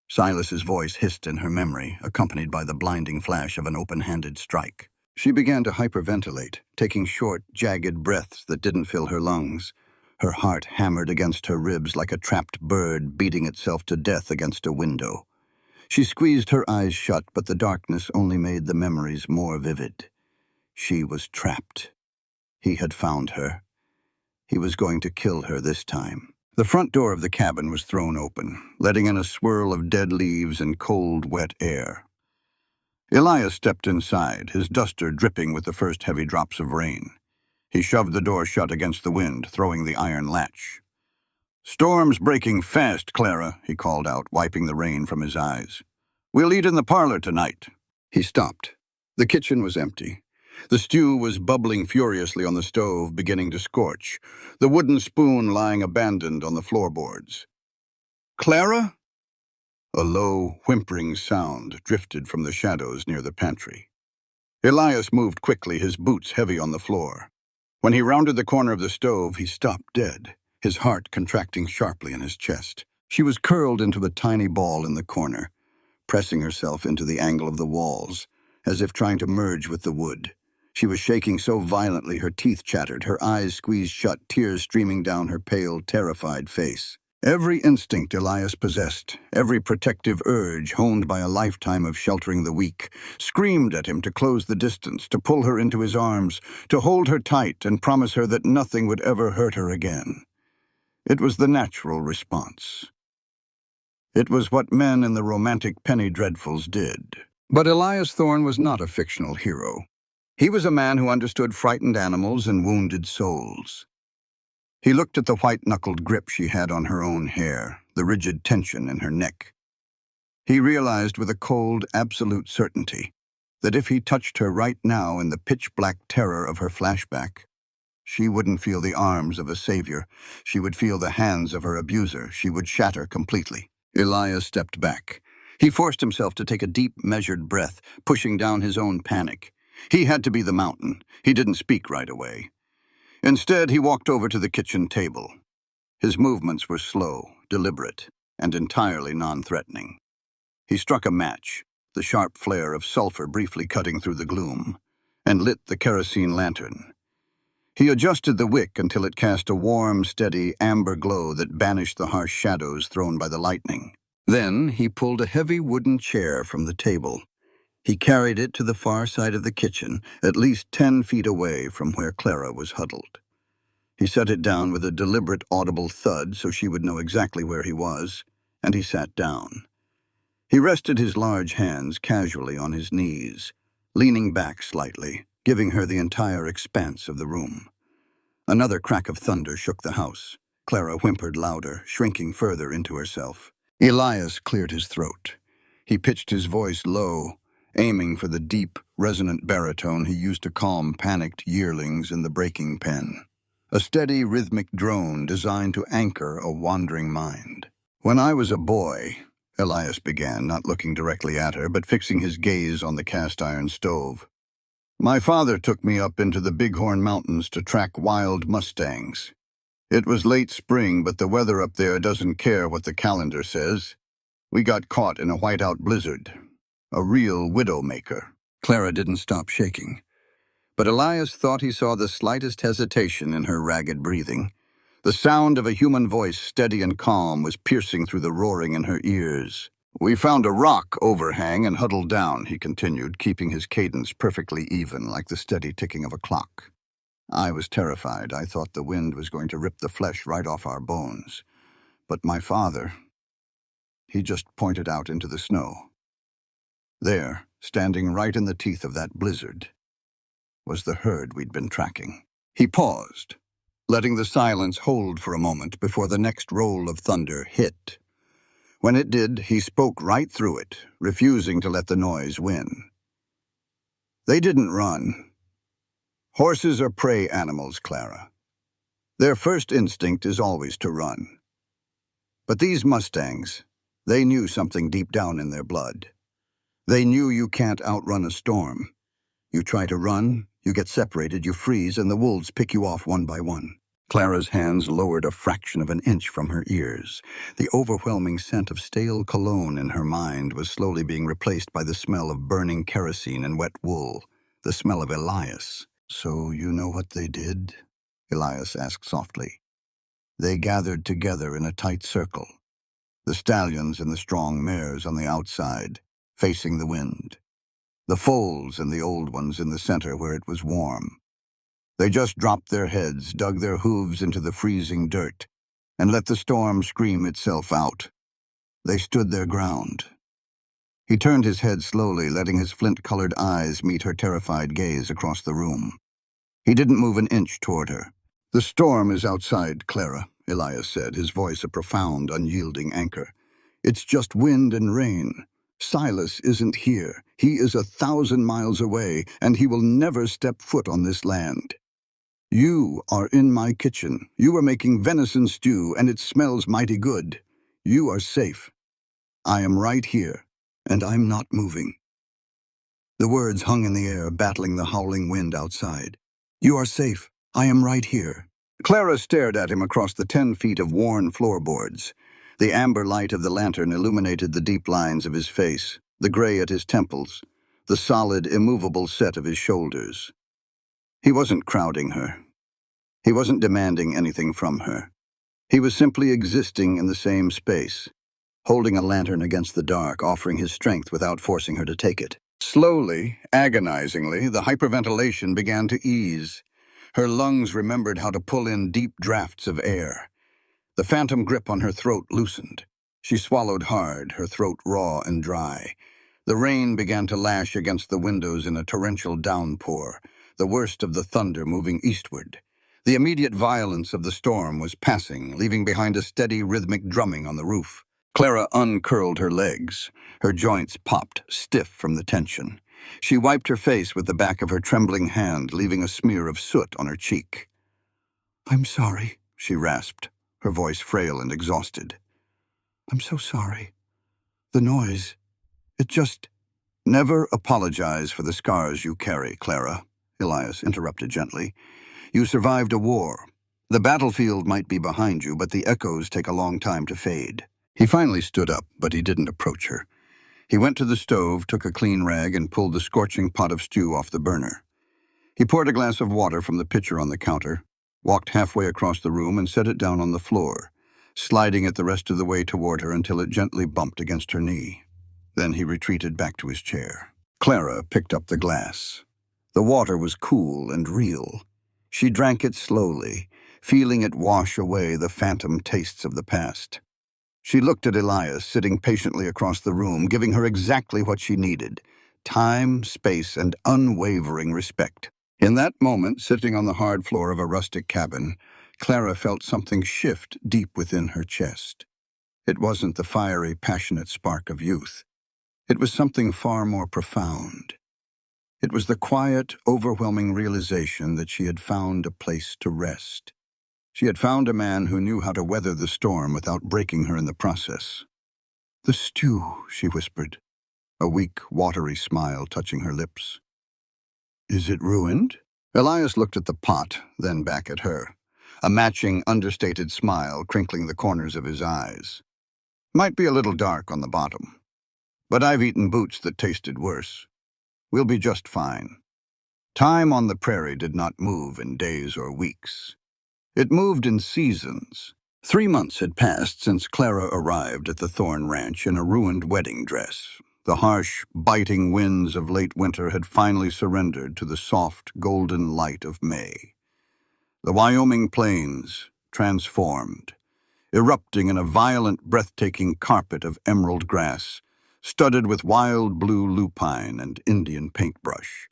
Silas's voice hissed in her memory, accompanied by the blinding flash of an open-handed strike. She began to hyperventilate, taking short, jagged breaths that didn't fill her lungs. Her heart hammered against her ribs like a trapped bird beating itself to death against a window. She squeezed her eyes shut, but the darkness only made the memories more vivid. She was trapped. He had found her. He was going to kill her this time. The front door of the cabin was thrown open, letting in a swirl of dead leaves and cold, wet air. Elias stepped inside, his duster dripping with the first heavy drops of rain. He shoved the door shut against the wind, throwing the iron latch. "Storm's breaking fast, Clara," he called out, wiping the rain from his eyes. "We'll eat in the parlor tonight." He stopped. The kitchen was empty. The stew was bubbling furiously on the stove, beginning to scorch, the wooden spoon lying abandoned on the floorboards. "Clara?" A low, whimpering sound drifted from the shadows near the pantry. Elias moved quickly, his boots heavy on the floor. When he rounded the corner of the stove, he stopped dead, his heart contracting sharply in his chest. She was curled into a tiny ball in the corner, pressing herself into the angle of the walls, as if trying to merge with the wood. She was shaking so violently her teeth chattered, her eyes squeezed shut, tears streaming down her pale, terrified face. Every instinct Elias possessed, every protective urge honed by a lifetime of sheltering the weak, screamed at him to close the distance, to pull her into his arms, to hold her tight and promise her that nothing would ever hurt her again. It was the natural response. It was what men in the romantic penny dreadfuls did. But Elias Thorne was not a fictional hero. He was a man who understood frightened animals and wounded souls. He looked at the white-knuckled grip she had on her own hair, the rigid tension in her neck. He realized with a cold, absolute certainty that if he touched her right now in the pitch-black terror of her flashback, she wouldn't feel the arms of a savior. She would feel the hands of her abuser. She would shatter completely. Elias stepped back. He forced himself to take a deep, measured breath, pushing down his own panic. He had to be the mountain. He didn't speak right away. Instead, he walked over to the kitchen table. His movements were slow, deliberate, and entirely non-threatening. He struck a match, the sharp flare of sulfur briefly cutting through the gloom, and lit the kerosene lantern. He adjusted the wick until it cast a warm, steady, amber glow that banished the harsh shadows thrown by the lightning. Then he pulled a heavy wooden chair from the table. He carried it to the far side of the kitchen, at least 10 feet away from where Clara was huddled. He set it down with a deliberate, audible thud so she would know exactly where he was, and he sat down. He rested his large hands casually on his knees, leaning back slightly, giving her the entire expanse of the room. Another crack of thunder shook the house. Clara whimpered louder, shrinking further into herself. Elias cleared his throat. He pitched his voice low, aiming for the deep, resonant baritone he used to calm panicked yearlings in the breaking pen. A steady, rhythmic drone designed to anchor a wandering mind. "When I was a boy," Elias began, not looking directly at her, but fixing his gaze on the cast-iron stove, "my father took me up into the Bighorn Mountains to track wild mustangs. It was late spring, but the weather up there doesn't care what the calendar says. We got caught in a whiteout blizzard. A real widow-maker." Clara didn't stop shaking, but Elias thought he saw the slightest hesitation in her ragged breathing. The sound of a human voice, steady and calm, was piercing through the roaring in her ears. "We found a rock overhang and huddled down," he continued, keeping his cadence perfectly even, like the steady ticking of a clock. "I was terrified. I thought the wind was going to rip the flesh right off our bones. But my father, he just pointed out into the snow. There, standing right in the teeth of that blizzard, was the herd we'd been tracking." He paused, letting the silence hold for a moment before the next roll of thunder hit. When it did, he spoke right through it, refusing to let the noise win. "They didn't run. Horses are prey animals, Clara. Their first instinct is always to run. But these mustangs, they knew something deep down in their blood. They knew you can't outrun a storm. You try to run, you get separated, you freeze, and the wolves pick you off one by one." Clara's hands lowered a fraction of an inch from her ears. The overwhelming scent of stale cologne in her mind was slowly being replaced by the smell of burning kerosene and wet wool, the smell of Elias. "So you know what they did?" Elias asked softly. "They gathered together in a tight circle, the stallions and the strong mares on the outside, facing the wind, the foals and the old ones in the center where it was warm. They just dropped their heads, dug their hooves into the freezing dirt, and let the storm scream itself out. They stood their ground." He turned his head slowly, letting his flint-colored eyes meet her terrified gaze across the room. He didn't move an inch toward her. "The storm is outside, Clara," Elias said, his voice a profound, unyielding anchor. "It's just wind and rain. Silas isn't here. He is 1,000 miles away, and he will never step foot on this land. You are in my kitchen. You are making venison stew, and it smells mighty good. You are safe. I am right here, and I'm not moving." The words hung in the air, battling the howling wind outside. "You are safe. I am right here." Clara stared at him across the 10 feet of worn floorboards. The amber light of the lantern illuminated the deep lines of his face, the gray at his temples, the solid, immovable set of his shoulders. He wasn't crowding her. He wasn't demanding anything from her. He was simply existing in the same space, holding a lantern against the dark, offering his strength without forcing her to take it. Slowly, agonizingly, the hyperventilation began to ease. Her lungs remembered how to pull in deep drafts of air. The phantom grip on her throat loosened. She swallowed hard, her throat raw and dry. The rain began to lash against the windows in a torrential downpour, the worst of the thunder moving eastward. The immediate violence of the storm was passing, leaving behind a steady, rhythmic drumming on the roof. Clara uncurled her legs. Her joints popped, stiff from the tension. She wiped her face with the back of her trembling hand, leaving a smear of soot on her cheek. "I'm sorry," she rasped, her voice frail and exhausted. "I'm so sorry. The noise, it just—" "Never apologize for the scars you carry, Clara," Elias interrupted gently. "You survived a war. The battlefield might be behind you, but the echoes take a long time to fade." He finally stood up, but he didn't approach her. He went to the stove, took a clean rag, and pulled the scorching pot of stew off the burner. He poured a glass of water from the pitcher on the counter, walked halfway across the room, and set it down on the floor, sliding it the rest of the way toward her until it gently bumped against her knee. Then he retreated back to his chair. Clara picked up the glass. The water was cool and real. She drank it slowly, feeling it wash away the phantom tastes of the past. She looked at Elias, sitting patiently across the room, giving her exactly what she needed: time, space, and unwavering respect. In that moment, sitting on the hard floor of a rustic cabin, Clara felt something shift deep within her chest. It wasn't the fiery, passionate spark of youth. It was something far more profound. It was the quiet, overwhelming realization that she had found a place to rest. She had found a man who knew how to weather the storm without breaking her in the process. "The stew," she whispered, a weak, watery smile touching her lips. "Is it ruined?" Elias looked at the pot, then back at her, a matching, understated smile crinkling the corners of his eyes. "Might be a little dark on the bottom, but I've eaten boots that tasted worse. We'll be just fine." Time on the prairie did not move in days or weeks. It moved in seasons. 3 months had passed since Clara arrived at the Thorn Ranch in a ruined wedding dress. The harsh, biting winds of late winter had finally surrendered to the soft, golden light of May. The Wyoming plains, transformed, erupting in a violent, breathtaking carpet of emerald grass, studded with wild blue lupine and Indian paintbrush.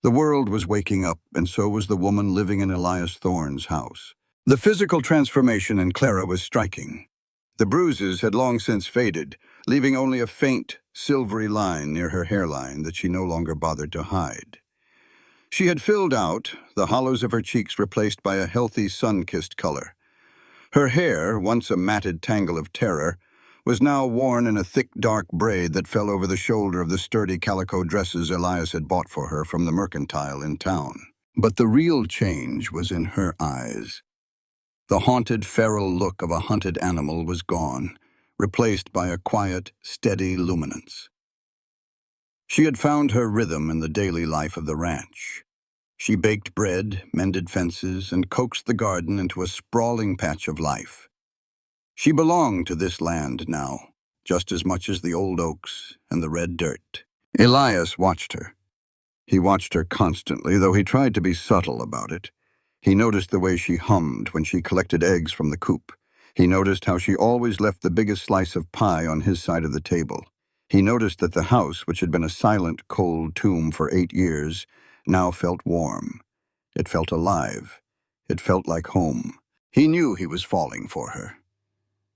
The world was waking up, and so was the woman living in Elias Thorne's house. The physical transformation in Clara was striking. The bruises had long since faded, leaving only a faint, silvery line near her hairline that she no longer bothered to hide. She had filled out, the hollows of her cheeks replaced by a healthy, sun-kissed color. Her hair, once a matted tangle of terror, was now worn in a thick, dark braid that fell over the shoulder of the sturdy calico dresses Elias had bought for her from the mercantile in town. But the real change was in her eyes. The haunted, feral look of a hunted animal was gone, replaced by a quiet, steady luminance. She had found her rhythm in the daily life of the ranch. She baked bread, mended fences, and coaxed the garden into a sprawling patch of life. She belonged to this land now, just as much as the old oaks and the red dirt. Elias watched her. He watched her constantly, though he tried to be subtle about it. He noticed the way she hummed when she collected eggs from the coop. He noticed how she always left the biggest slice of pie on his side of the table. He noticed that the house, which had been a silent, cold tomb for 8 years, now felt warm. It felt alive. It felt like home. He knew he was falling for her.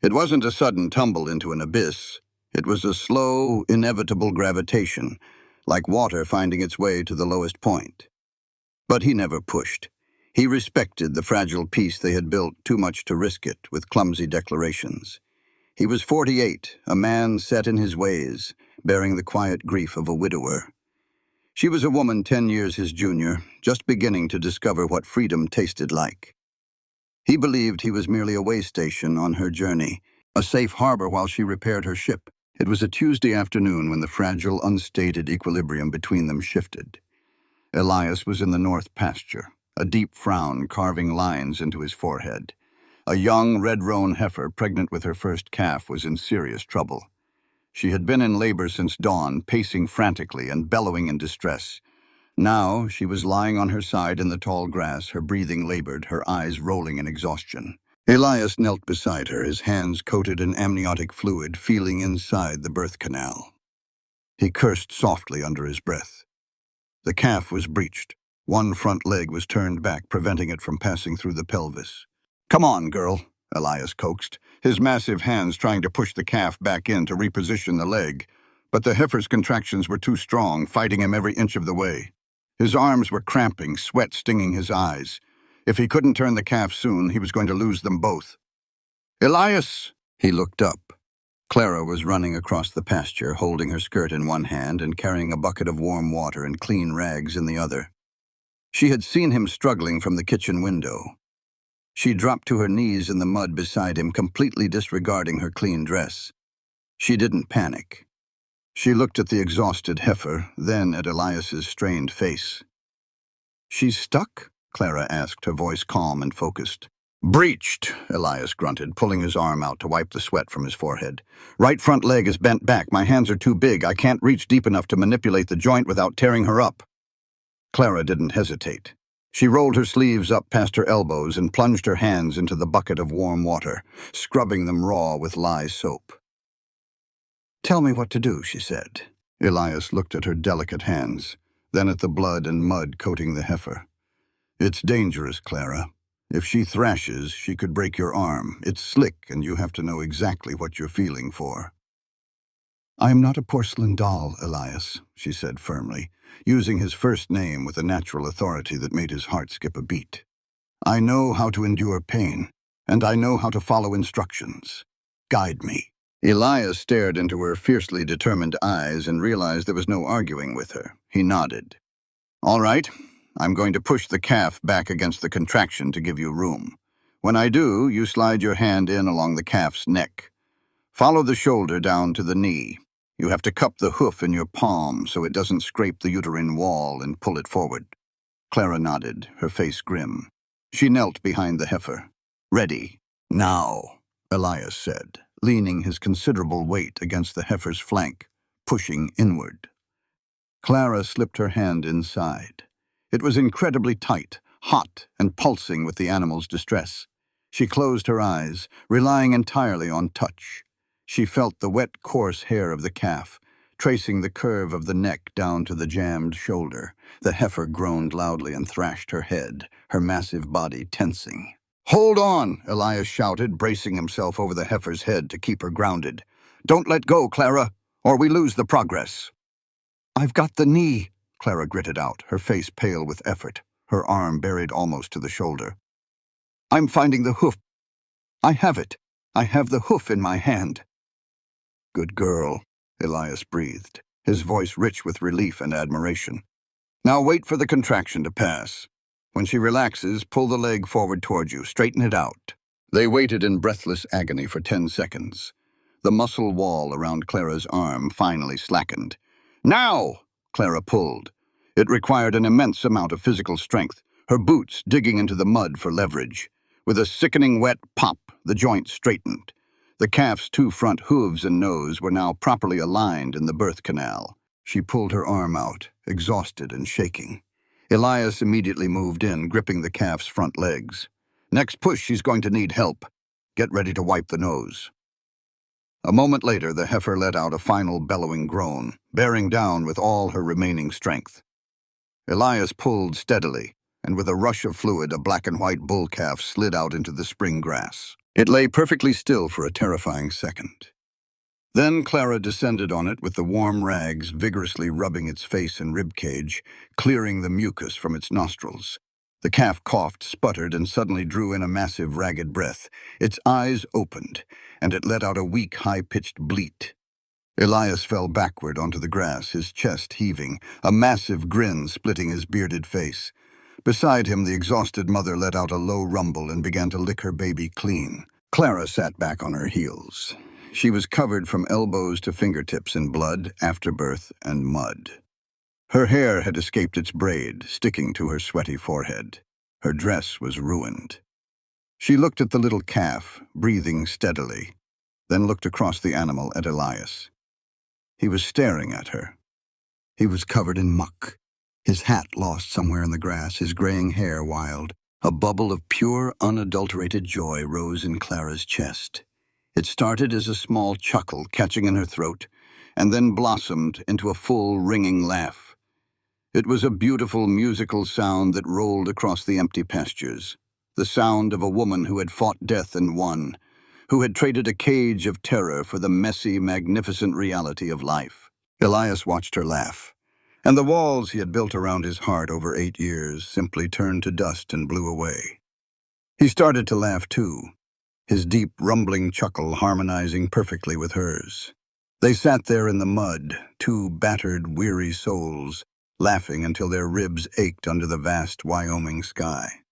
It wasn't a sudden tumble into an abyss. It was a slow, inevitable gravitation, like water finding its way to the lowest point. But he never pushed. He respected the fragile peace they had built too much to risk it with clumsy declarations. He was 48, a man set in his ways, bearing the quiet grief of a widower. She was a woman 10 years his junior, just beginning to discover what freedom tasted like. He believed he was merely a way station on her journey, a safe harbor while she repaired her ship. It was a Tuesday afternoon when the fragile, unstated equilibrium between them shifted. Elias was in the north pasture, a deep frown carving lines into his forehead. A young, red-roan heifer pregnant with her first calf was in serious trouble. She had been in labor since dawn, pacing frantically and bellowing in distress. Now she was lying on her side in the tall grass, her breathing labored, her eyes rolling in exhaustion. Elias knelt beside her, his hands coated in amniotic fluid, feeling inside the birth canal. He cursed softly under his breath. The calf was breached. One front leg was turned back, preventing it from passing through the pelvis. "Come on, girl," Elias coaxed, his massive hands trying to push the calf back in to reposition the leg. But the heifer's contractions were too strong, fighting him every inch of the way. His arms were cramping, sweat stinging his eyes. If he couldn't turn the calf soon, he was going to lose them both. "Elias!" He looked up. Clara was running across the pasture, holding her skirt in one hand and carrying a bucket of warm water and clean rags in the other. She had seen him struggling from the kitchen window. She dropped to her knees in the mud beside him, completely disregarding her clean dress. She didn't panic. She looked at the exhausted heifer, then at Elias's strained face. "She's stuck?" Clara asked, her voice calm and focused. "Breached," Elias grunted, pulling his arm out to wipe the sweat from his forehead. "Right front leg is bent back. My hands are too big. I can't reach deep enough to manipulate the joint without tearing her up." Clara didn't hesitate. She rolled her sleeves up past her elbows and plunged her hands into the bucket of warm water, scrubbing them raw with lye soap. "Tell me what to do," she said. Elias looked at her delicate hands, then at the blood and mud coating the heifer. "It's dangerous, Clara. If she thrashes, she could break your arm. It's slick, and you have to know exactly what you're feeling for." "I am not a porcelain doll, Elias," she said firmly, using his first name with a natural authority that made his heart skip a beat. "I know how to endure pain, and I know how to follow instructions. Guide me." Elias stared into her fiercely determined eyes and realized there was no arguing with her. He nodded. "All right, I'm going to push the calf back against the contraction to give you room. When I do, you slide your hand in along the calf's neck. Follow the shoulder down to the knee. You have to cup the hoof in your palm so it doesn't scrape the uterine wall and pull it forward." Clara nodded, her face grim. She knelt behind the heifer. "Ready. Now," Elias said, leaning his considerable weight against the heifer's flank, pushing inward. Clara slipped her hand inside. It was incredibly tight, hot, and pulsing with the animal's distress. She closed her eyes, relying entirely on touch. She felt the wet, coarse hair of the calf, tracing the curve of the neck down to the jammed shoulder. The heifer groaned loudly and thrashed her head, her massive body tensing. "Hold on," Elias shouted, bracing himself over the heifer's head to keep her grounded. "Don't let go, Clara, or we lose the progress." "I've got the knee," Clara gritted out, her face pale with effort, her arm buried almost to the shoulder. "I'm finding the hoof. I have it. I have the hoof in my hand." "Good girl," Elias breathed, his voice rich with relief and admiration. "Now wait for the contraction to pass. When she relaxes, pull the leg forward toward you, straighten it out." They waited in breathless agony for 10 seconds. The muscle wall around Clara's arm finally slackened. "Now!" Clara pulled. It required an immense amount of physical strength, her boots digging into the mud for leverage. With a sickening wet pop, the joint straightened. The calf's 2 front hooves and nose were now properly aligned in the birth canal. She pulled her arm out, exhausted and shaking. Elias immediately moved in, gripping the calf's front legs. "Next push, she's going to need help. Get ready to wipe the nose." A moment later, the heifer let out a final bellowing groan, bearing down with all her remaining strength. Elias pulled steadily, and with a rush of fluid, a black and white bull calf slid out into the spring grass. It lay perfectly still for a terrifying second. Then Clara descended on it with the warm rags vigorously rubbing its face and ribcage, clearing the mucus from its nostrils. The calf coughed, sputtered, and suddenly drew in a massive, ragged breath. Its eyes opened, and it let out a weak, high-pitched bleat. Elias fell backward onto the grass, his chest heaving, a massive grin splitting his bearded face. Beside him, the exhausted mother let out a low rumble and began to lick her baby clean. Clara sat back on her heels. She was covered from elbows to fingertips in blood, afterbirth, and mud. Her hair had escaped its braid, sticking to her sweaty forehead. Her dress was ruined. She looked at the little calf, breathing steadily, then looked across the animal at Elias. He was staring at her. He was covered in muck, his hat lost somewhere in the grass, his graying hair wild. A bubble of pure, unadulterated joy rose in Clara's chest. It started as a small chuckle catching in her throat, and then blossomed into a full, ringing laugh. It was a beautiful, musical sound that rolled across the empty pastures, the sound of a woman who had fought death and won, who had traded a cage of terror for the messy, magnificent reality of life. Elias watched her laugh, and the walls he had built around his heart over 8 years simply turned to dust and blew away. He started to laugh too, his deep, rumbling chuckle harmonizing perfectly with hers. They sat there in the mud, 2 battered, weary souls, laughing until their ribs ached under the vast Wyoming sky.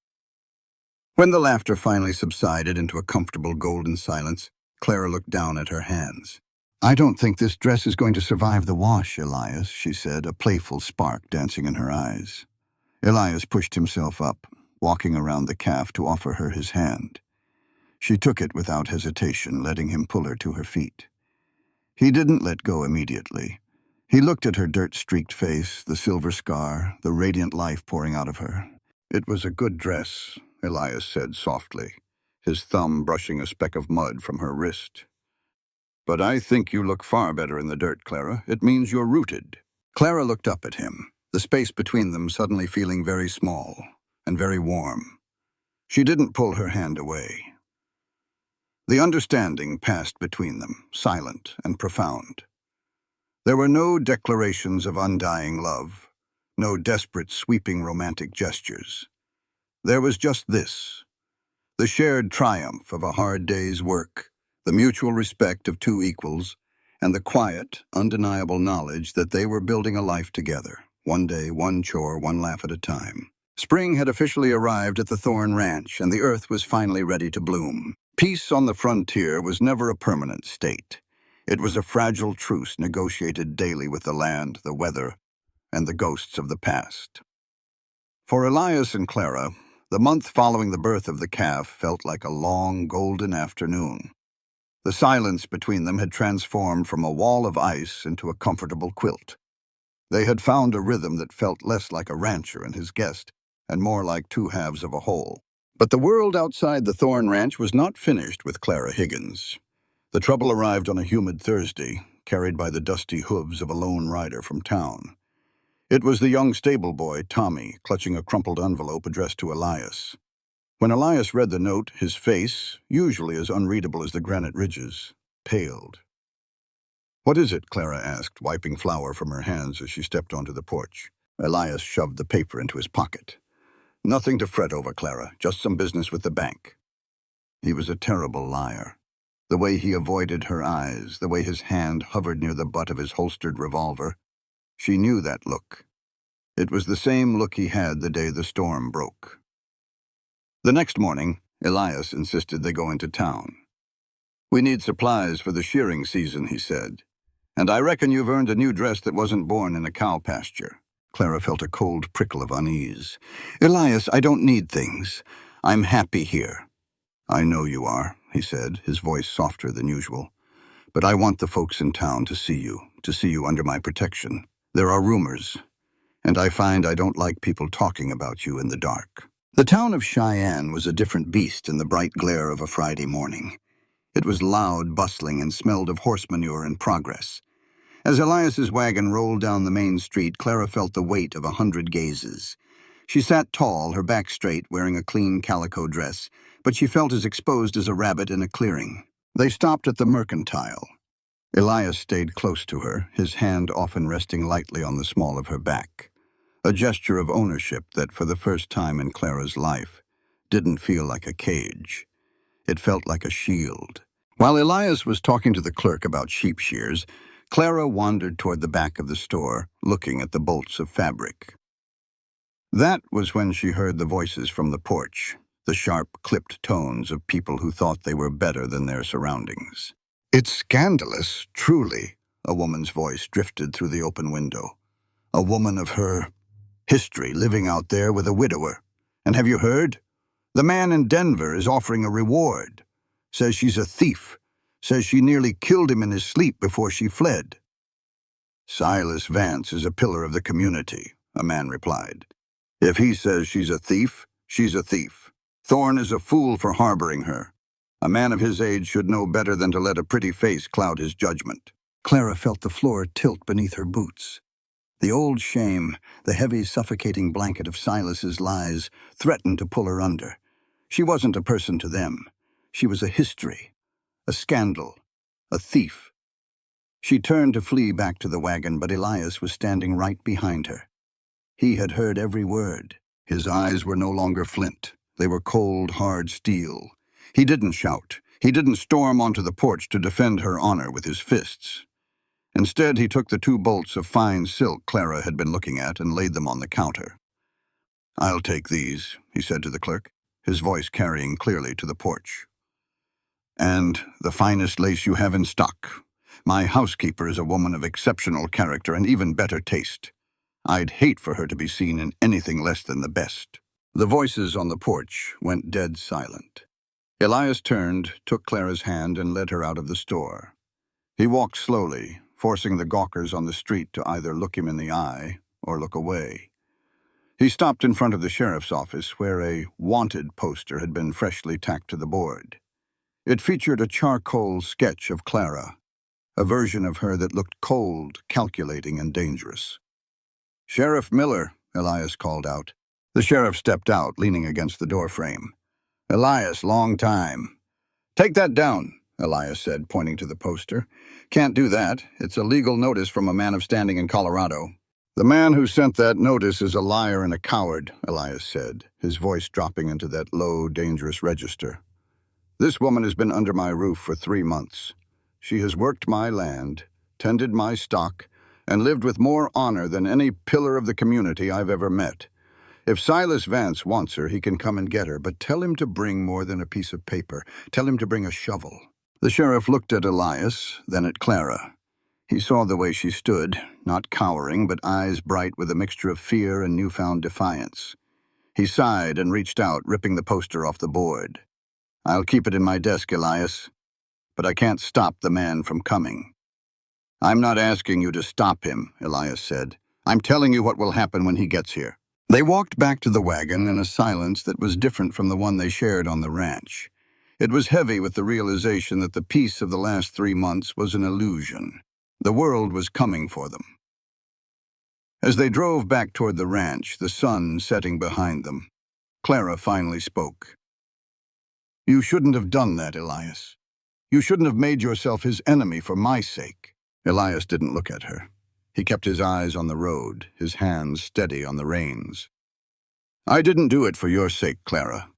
When the laughter finally subsided into a comfortable golden silence, Clara looked down at her hands. "I don't think this dress is going to survive the wash, Elias," she said, a playful spark dancing in her eyes. Elias pushed himself up, walking around the calf to offer her his hand. She took it without hesitation, letting him pull her to her feet. He didn't let go immediately. He looked at her dirt-streaked face, the silver scar, the radiant life pouring out of her. "It was a good dress," Elias said softly, his thumb brushing a speck of mud from her wrist. "But I think you look far better in the dirt, Clara. It means you're rooted." Clara looked up at him, the space between them suddenly feeling very small and very warm. She didn't pull her hand away. The understanding passed between them, silent and profound. There were no declarations of undying love, no desperate, sweeping romantic gestures. There was just this: the shared triumph of a hard day's work, the mutual respect of two equals, and the quiet, undeniable knowledge that they were building a life together, one day, one chore, one laugh at a time. Spring had officially arrived at the Thorn Ranch, and the earth was finally ready to bloom. Peace on the frontier was never a permanent state. It was a fragile truce negotiated daily with the land, the weather, and the ghosts of the past. For Elias and Clara, the month following the birth of the calf felt like a long, golden afternoon. The silence between them had transformed from a wall of ice into a comfortable quilt. They had found a rhythm that felt less like a rancher and his guest, and more like two halves of a whole. But the world outside the Thorn Ranch was not finished with Clara Higgins. The trouble arrived on a humid Thursday, carried by the dusty hooves of a lone rider from town. It was the young stable boy, Tommy, clutching a crumpled envelope addressed to Elias. When Elias read the note, his face, usually as unreadable as the granite ridges, paled. "What is it?" Clara asked, wiping flour from her hands as she stepped onto the porch. Elias shoved the paper into his pocket. "Nothing to fret over, Clara, just some business with the bank." He was a terrible liar. The way he avoided her eyes, the way his hand hovered near the butt of his holstered revolver. She knew that look. It was the same look he had the day the storm broke. The next morning, Elias insisted they go into town. "We need supplies for the shearing season," he said. "And I reckon you've earned a new dress that wasn't born in a cow pasture." Clara felt a cold prickle of unease. "Elias, I don't need things. I'm happy here." "I know you are," he said, his voice softer than usual. "But I want the folks in town to see you under my protection. There are rumors, and I find I don't like people talking about you in the dark." The town of Cheyenne was a different beast in the bright glare of a Friday morning. It was loud, bustling, and smelled of horse manure and progress. As Elias's wagon rolled down the main street, Clara felt the weight of 100 gazes. She sat tall, her back straight, wearing a clean calico dress, but she felt as exposed as a rabbit in a clearing. They stopped at the Mercantile. Elias stayed close to her, his hand often resting lightly on the small of her back. A gesture of ownership that, for the first time in Clara's life, didn't feel like a cage. It felt like a shield. While Elias was talking to the clerk about sheep shears, Clara wandered toward the back of the store, looking at the bolts of fabric. That was when she heard the voices from the porch, the sharp, clipped tones of people who thought they were better than their surroundings. "It's scandalous, truly," a woman's voice drifted through the open window. "A woman of her history living out there with a widower. And have you heard? The man in Denver is offering a reward. Says she's a thief. Says she nearly killed him in his sleep before she fled." "Silas Vance is a pillar of the community," a man replied. "If he says she's a thief, she's a thief. Thorne is a fool for harboring her. A man of his age should know better than to let a pretty face cloud his judgment." Clara felt the floor tilt beneath her boots. The old shame, the heavy, suffocating blanket of Silas's lies, threatened to pull her under. She wasn't a person to them. She was a history, a scandal, a thief. She turned to flee back to the wagon, but Elias was standing right behind her. He had heard every word. His eyes were no longer flint. They were cold, hard steel. He didn't shout. He didn't storm onto the porch to defend her honor with his fists. Instead, he took the 2 bolts of fine silk Clara had been looking at and laid them on the counter. "I'll take these," he said to the clerk, his voice carrying clearly to the porch. "And the finest lace you have in stock. My housekeeper is a woman of exceptional character and even better taste. I'd hate for her to be seen in anything less than the best." The voices on the porch went dead silent. Elias turned, took Clara's hand, and led her out of the store. He walked slowly, forcing the gawkers on the street to either look him in the eye or look away. He stopped in front of the sheriff's office, where a "wanted" poster had been freshly tacked to the board. It featured a charcoal sketch of Clara, a version of her that looked cold, calculating, and dangerous. "Sheriff Miller," Elias called out. The sheriff stepped out, leaning against the doorframe. "Elias, long time." "Take that down," Elias said, pointing to the poster. Can't do that. It's a legal notice from a man of standing in Colorado. The man who sent that notice is a liar and a coward, Elias said, his voice dropping into that low, dangerous register. This woman has been under my roof for 3 months. She has worked my land, tended my stock, and lived with more honor than any pillar of the community I've ever met. If Silas Vance wants her, he can come and get her, but tell him to bring more than a piece of paper. Tell him to bring a shovel. The sheriff looked at Elias, then at Clara. He saw the way she stood, not cowering, but eyes bright with a mixture of fear and newfound defiance. He sighed and reached out, ripping the poster off the board. I'll keep it in my desk, Elias, but I can't stop the man from coming. I'm not asking you to stop him, Elias said. I'm telling you what will happen when he gets here. They walked back to the wagon in a silence that was different from the one they shared on the ranch. It was heavy with the realization that the peace of the last 3 months was an illusion. The world was coming for them. As they drove back toward the ranch, the sun setting behind them, Clara finally spoke. You shouldn't have done that, Elias. You shouldn't have made yourself his enemy for my sake. Elias didn't look at her. He kept his eyes on the road, his hands steady on the reins. I didn't do it for your sake, Clara.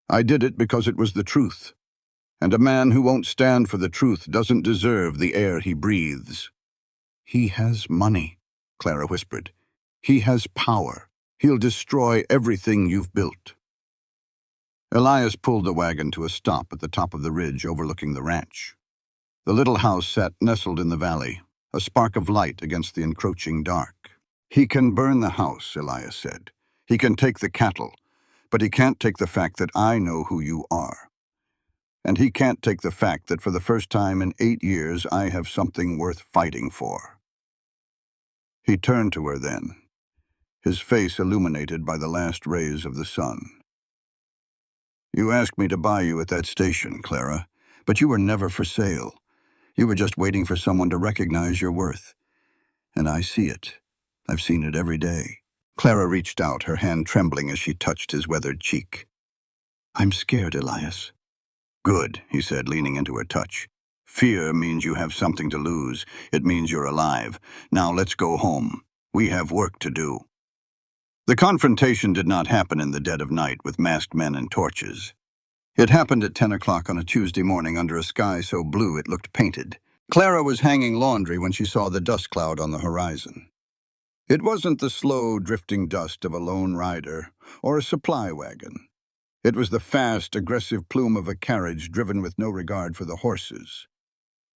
I did it because it was the truth. And a man who won't stand for the truth doesn't deserve the air he breathes. He has money, Clara whispered. He has power. He'll destroy everything you've built. Elias pulled the wagon to a stop at the top of the ridge overlooking the ranch. The little house sat nestled in the valley, a spark of light against the encroaching dark. He can burn the house, Elias said. He can take the cattle, but he can't take the fact that I know who you are. And he can't take the fact that for the first time in 8 years I have something worth fighting for. He turned to her then, his face illuminated by the last rays of the sun. You asked me to buy you at that station, Clara, but you were never for sale. You were just waiting for someone to recognize your worth. And I see it. I've seen it every day. Clara reached out, her hand trembling as she touched his weathered cheek. I'm scared, Elias. Good, he said, leaning into her touch. Fear means you have something to lose. It means you're alive. Now let's go home. We have work to do. The confrontation did not happen in the dead of night with masked men and torches. It happened at 10 o'clock on a Tuesday morning under a sky so blue it looked painted. Clara was hanging laundry when she saw the dust cloud on the horizon. It wasn't the slow, drifting dust of a lone rider or a supply wagon. It was the fast, aggressive plume of a carriage driven with no regard for the horses.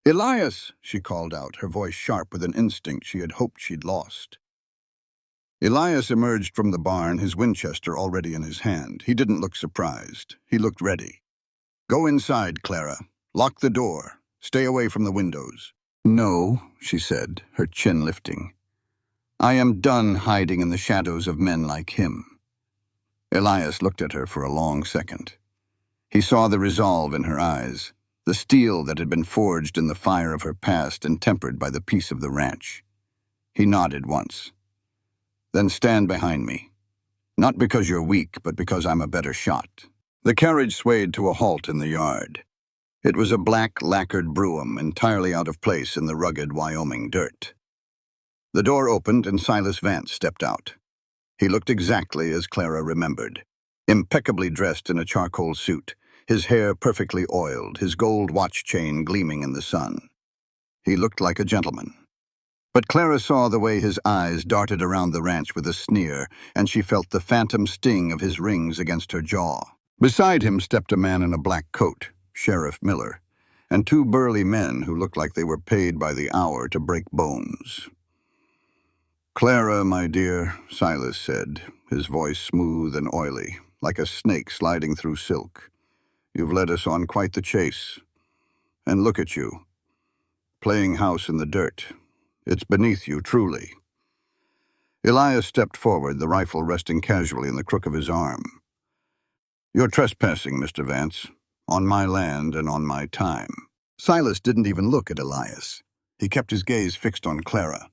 Elias, she called out, her voice sharp with an instinct she had hoped she'd lost. Elias emerged from the barn, his Winchester already in his hand. He didn't look surprised. He looked ready. Go inside, Clara. Lock the door. Stay away from the windows. No, she said, her chin lifting. I am done hiding in the shadows of men like him. Elias looked at her for a long second. He saw the resolve in her eyes, the steel that had been forged in the fire of her past and tempered by the peace of the ranch. He nodded once. Then stand behind me. Not because you're weak, but because I'm a better shot. The carriage swayed to a halt in the yard. It was a black, lacquered brougham, entirely out of place in the rugged Wyoming dirt. The door opened and Silas Vance stepped out. He looked exactly as Clara remembered, impeccably dressed in a charcoal suit, his hair perfectly oiled, his gold watch chain gleaming in the sun. He looked like a gentleman. But Clara saw the way his eyes darted around the ranch with a sneer, and she felt the phantom sting of his rings against her jaw. Beside him stepped a man in a black coat, Sheriff Miller, and 2 burly men who looked like they were paid by the hour to break bones. Clara, my dear, Silas said, his voice smooth and oily, like a snake sliding through silk. You've led us on quite the chase. And look at you, playing house in the dirt. It's beneath you, truly. Elias stepped forward, the rifle resting casually in the crook of his arm. You're trespassing, Mr. Vance, on my land and on my time. Silas didn't even look at Elias. He kept his gaze fixed on Clara.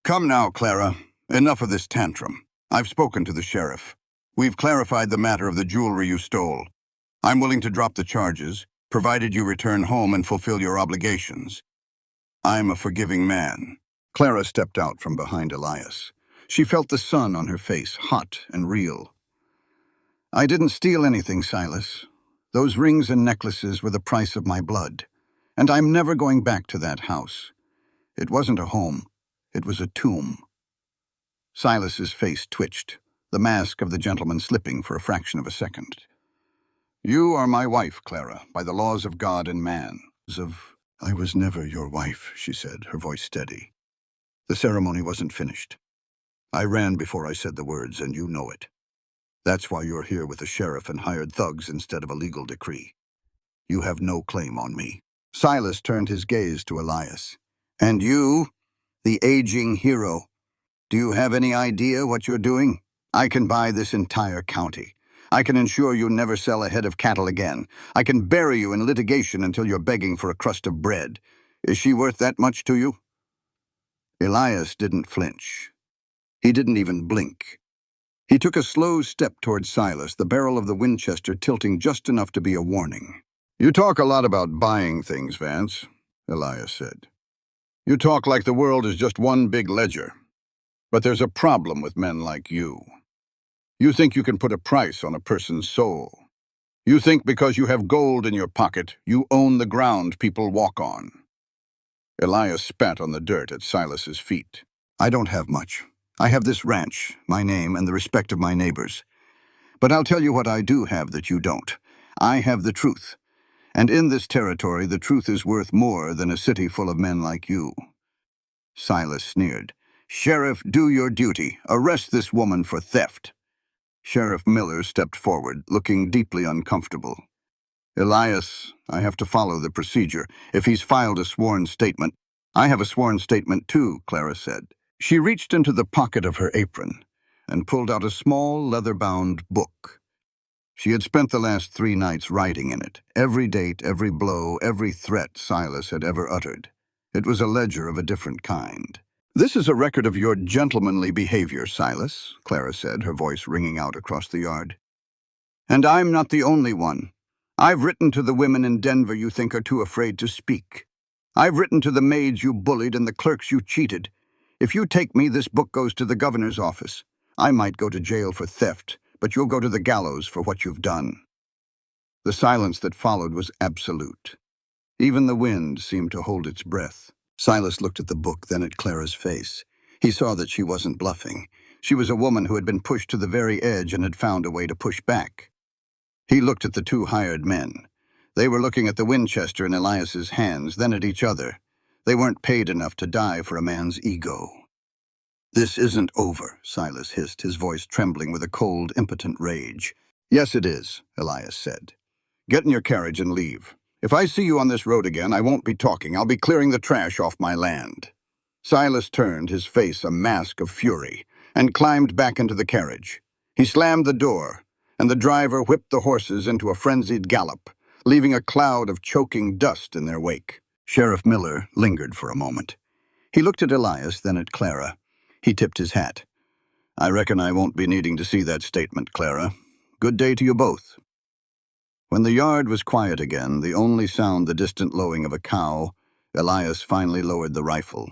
Come now, Clara. Enough of this tantrum. I've spoken to the sheriff. We've clarified the matter of the jewelry you stole. I'm willing to drop the charges. provided you return home and fulfill your obligations. I'm a forgiving man." Clara stepped out from behind Elias. She felt the sun on her face, hot and real. "I didn't steal anything, Silas. Those rings and necklaces were the price of my blood. And I'm never going back to that house. It wasn't a home. It was a tomb." Silas's face twitched, the mask of the gentleman slipping for a fraction of a second. "You are my wife, Clara, by the laws of God and man. I was never your wife," she said, her voice steady. "The ceremony wasn't finished. I ran before I said the words, and you know it. That's why you're here with the sheriff and hired thugs instead of a legal decree. You have no claim on me." Silas turned his gaze to Elias. "And you, the aging hero, do you have any idea what you're doing? I can buy this entire county. I can ensure you never sell a head of cattle again. I can bury you in litigation until you're begging for a crust of bread. Is she worth that much to you?" Elias didn't flinch. He didn't even blink. He took a slow step toward Silas, the barrel of the Winchester tilting just enough to be a warning. "You talk a lot about buying things, Vance," Elias said. "You talk like the world is just one big ledger. But there's a problem with men like you. You think you can put a price on a person's soul. You think because you have gold in your pocket, you own the ground people walk on." Elias spat on the dirt at Silas's feet. "I don't have much. I have this ranch, my name, and the respect of my neighbors. But I'll tell you what I do have that you don't. I have the truth. And in this territory, the truth is worth more than a city full of men like you." Silas sneered. "Sheriff, do your duty. Arrest this woman for theft." Sheriff Miller stepped forward, looking deeply uncomfortable. "Elias, I have to follow the procedure. If he's filed a sworn statement—" "I have a sworn statement too," Clara said. She reached into the pocket of her apron and pulled out a small, leather-bound book. She had spent the last 3 nights writing in it, every date, every blow, every threat Silas had ever uttered. It was a ledger of a different kind. "This is a record of your gentlemanly behavior, Silas," Clara said, her voice ringing out across the yard. "And I'm not the only one. I've written to the women in Denver you think are too afraid to speak. I've written to the maids you bullied and the clerks you cheated. If you take me, this book goes to the governor's office. I might go to jail for theft, but you'll go to the gallows for what you've done." The silence that followed was absolute. Even the wind seemed to hold its breath. Silas looked at the book, then at Clara's face. He saw that she wasn't bluffing. She was a woman who had been pushed to the very edge and had found a way to push back. He looked at the 2 hired men. They were looking at the Winchester in Elias's hands, then at each other. They weren't paid enough to die for a man's ego. "This isn't over," Silas hissed, his voice trembling with a cold, impotent rage. "Yes, it is," Elias said. "Get in your carriage and leave. If I see you on this road again, I won't be talking. I'll be clearing the trash off my land." Silas turned, his face a mask of fury, and climbed back into the carriage. He slammed the door, and the driver whipped the horses into a frenzied gallop, leaving a cloud of choking dust in their wake. Sheriff Miller lingered for a moment. He looked at Elias, then at Clara. He tipped his hat. "I reckon I won't be needing to see that statement, Clara. Good day to you both." When the yard was quiet again, the only sound the distant lowing of a cow, Elias finally lowered the rifle.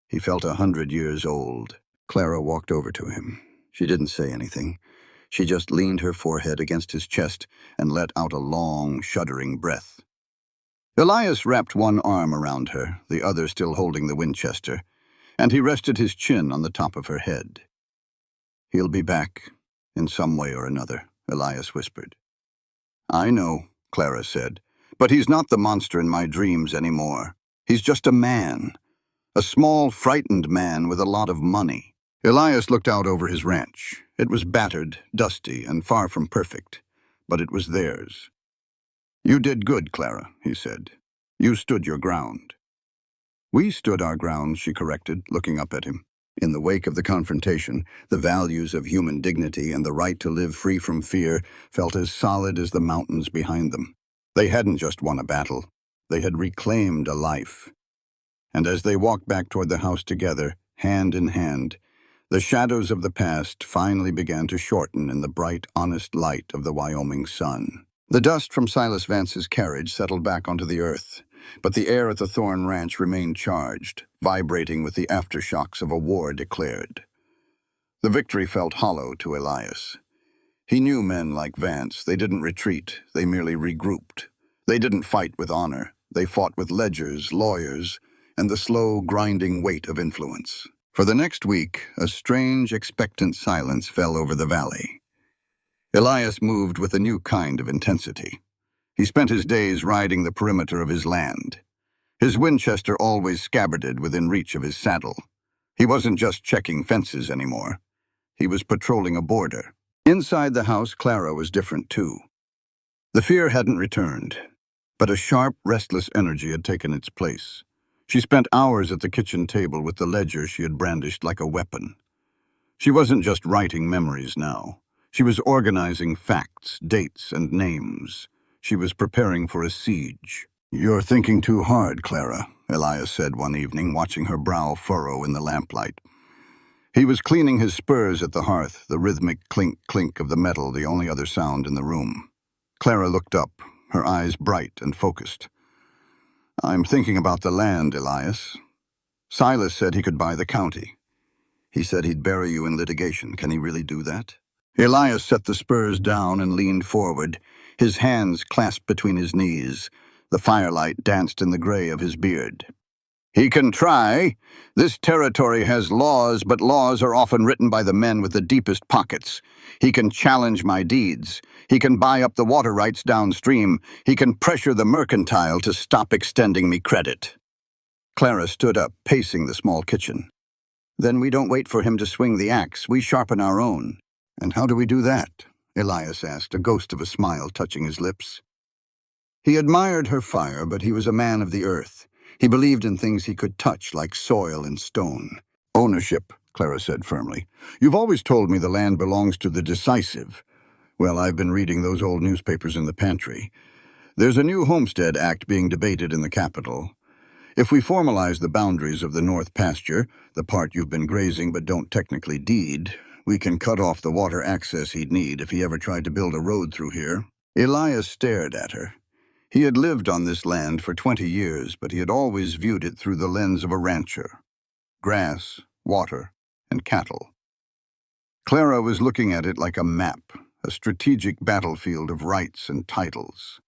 He felt 100 years old. Clara walked over to him. She didn't say anything. She just leaned her forehead against his chest and let out a long, shuddering breath. Elias wrapped one arm around her, the other still holding the Winchester, and he rested his chin on the top of her head. "He'll be back, in some way or another," Elias whispered. "I know," Clara said, "but he's not the monster in my dreams anymore. He's just a man. A small, frightened man with a lot of money." Elias looked out over his ranch. It was battered, dusty, and far from perfect, but it was theirs. "You did good, Clara," he said. "You stood your ground." "We stood our ground," she corrected, looking up at him. In the wake of the confrontation, the values of human dignity and the right to live free from fear felt as solid as the mountains behind them. They hadn't just won a battle. They had reclaimed a life. And as they walked back toward the house together, hand in hand, the shadows of the past finally began to shorten in the bright, honest light of the Wyoming sun. The dust from Silas Vance's carriage settled back onto the earth, but the air at the Thorn Ranch remained charged, vibrating with the aftershocks of a war declared. The victory felt hollow to Elias. He knew men like Vance. They didn't retreat, they merely regrouped. They didn't fight with honor. They fought with ledgers, lawyers, and the slow, grinding weight of influence. For the next week, a strange, expectant silence fell over the valley. Elias moved with a new kind of intensity. He spent his days riding the perimeter of his land, his Winchester always scabbarded within reach of his saddle. He wasn't just checking fences anymore. He was patrolling a border. Inside the house, Clara was different too. The fear hadn't returned, but a sharp, restless energy had taken its place. She spent hours at the kitchen table with the ledger she had brandished like a weapon. She wasn't just writing memories now. She was organizing facts, dates, and names. She was preparing for a siege. "You're thinking too hard, Clara," Elias said one evening, watching her brow furrow in the lamplight. He was cleaning his spurs at the hearth, the rhythmic clink-clink of the metal the only other sound in the room. Clara looked up, her eyes bright and focused. "I'm thinking about the land, Elias. Silas said he could buy the county. He said he'd bury you in litigation. Can he really do that?" Elias set the spurs down and leaned forward, his hands clasped between his knees. The firelight danced in the gray of his beard. "He can try. This territory has laws, but laws are often written by the men with the deepest pockets. He can challenge my deeds. He can buy up the water rights downstream. He can pressure the mercantile to stop extending me credit." Clara stood up, pacing the small kitchen. "Then we don't wait for him to swing the axe. We sharpen our own." "And how do we do that?" Elias asked, a ghost of a smile touching his lips. He admired her fire, but he was a man of the earth. He believed in things he could touch, like soil and stone. "Ownership," Clara said firmly. "You've always told me the land belongs to the decisive. Well, I've been reading those old newspapers in the pantry. There's a new Homestead Act being debated in the capital. If we formalize the boundaries of the North Pasture, the part you've been grazing but don't technically deed, we can cut off the water access he'd need if he ever tried to build a road through here." Elias stared at her. He had lived on this land for 20 years, but he had always viewed it through the lens of a rancher. Grass, water, and cattle. Clara was looking at it like a map, a strategic battlefield of rights and titles.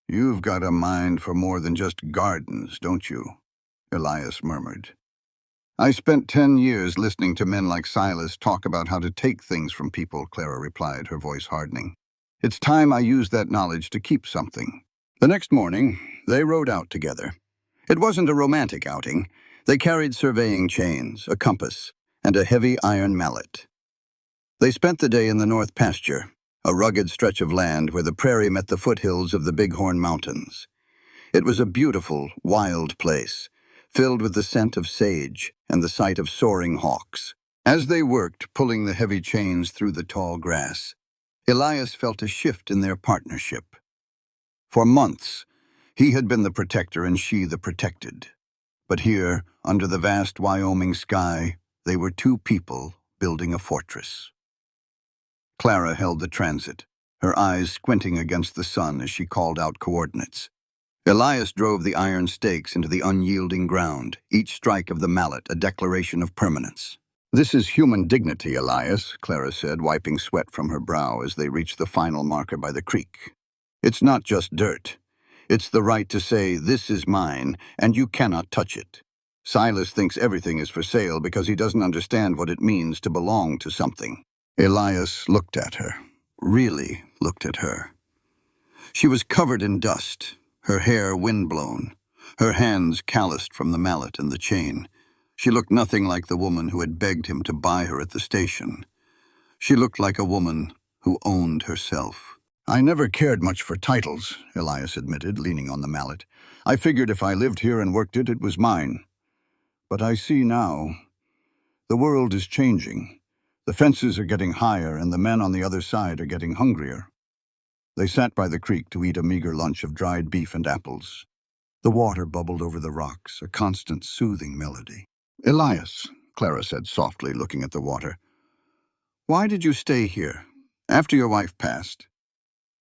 "You've got a mind for more than just gardens, don't you?" Elias murmured. "I spent 10 years listening to men like Silas talk about how to take things from people," Clara replied, her voice hardening. "It's time I used that knowledge to keep something." The next morning, they rode out together. It wasn't a romantic outing. They carried surveying chains, a compass, and a heavy iron mallet. They spent the day in the North Pasture, a rugged stretch of land where the prairie met the foothills of the Bighorn Mountains. It was a beautiful, wild place, filled with the scent of sage and the sight of soaring hawks. As they worked, pulling the heavy chains through the tall grass, Elias felt a shift in their partnership. For months, he had been the protector and she the protected. But here, under the vast Wyoming sky, they were two people building a fortress. Clara held the transit, her eyes squinting against the sun as she called out coordinates. Elias drove the iron stakes into the unyielding ground, each strike of the mallet a declaration of permanence. "This is human dignity, Elias," Clara said, wiping sweat from her brow as they reached the final marker by the creek. "It's not just dirt. It's the right to say, 'This is mine, and you cannot touch it.' Silas thinks everything is for sale because he doesn't understand what it means to belong to something." Elias looked at her, really looked at her. She was covered in dust, her hair windblown, her hands calloused from the mallet and the chain. She looked nothing like the woman who had begged him to buy her at the station. She looked like a woman who owned herself. "I never cared much for titles," Elias admitted, leaning on the mallet. "I figured if I lived here and worked it, it was mine. But I see now. The world is changing. The fences are getting higher, and the men on the other side are getting hungrier." They sat by the creek to eat a meager lunch of dried beef and apples. The water bubbled over the rocks, a constant soothing melody. "Elias," Clara said softly, looking at the water, "why did you stay here? After your wife passed,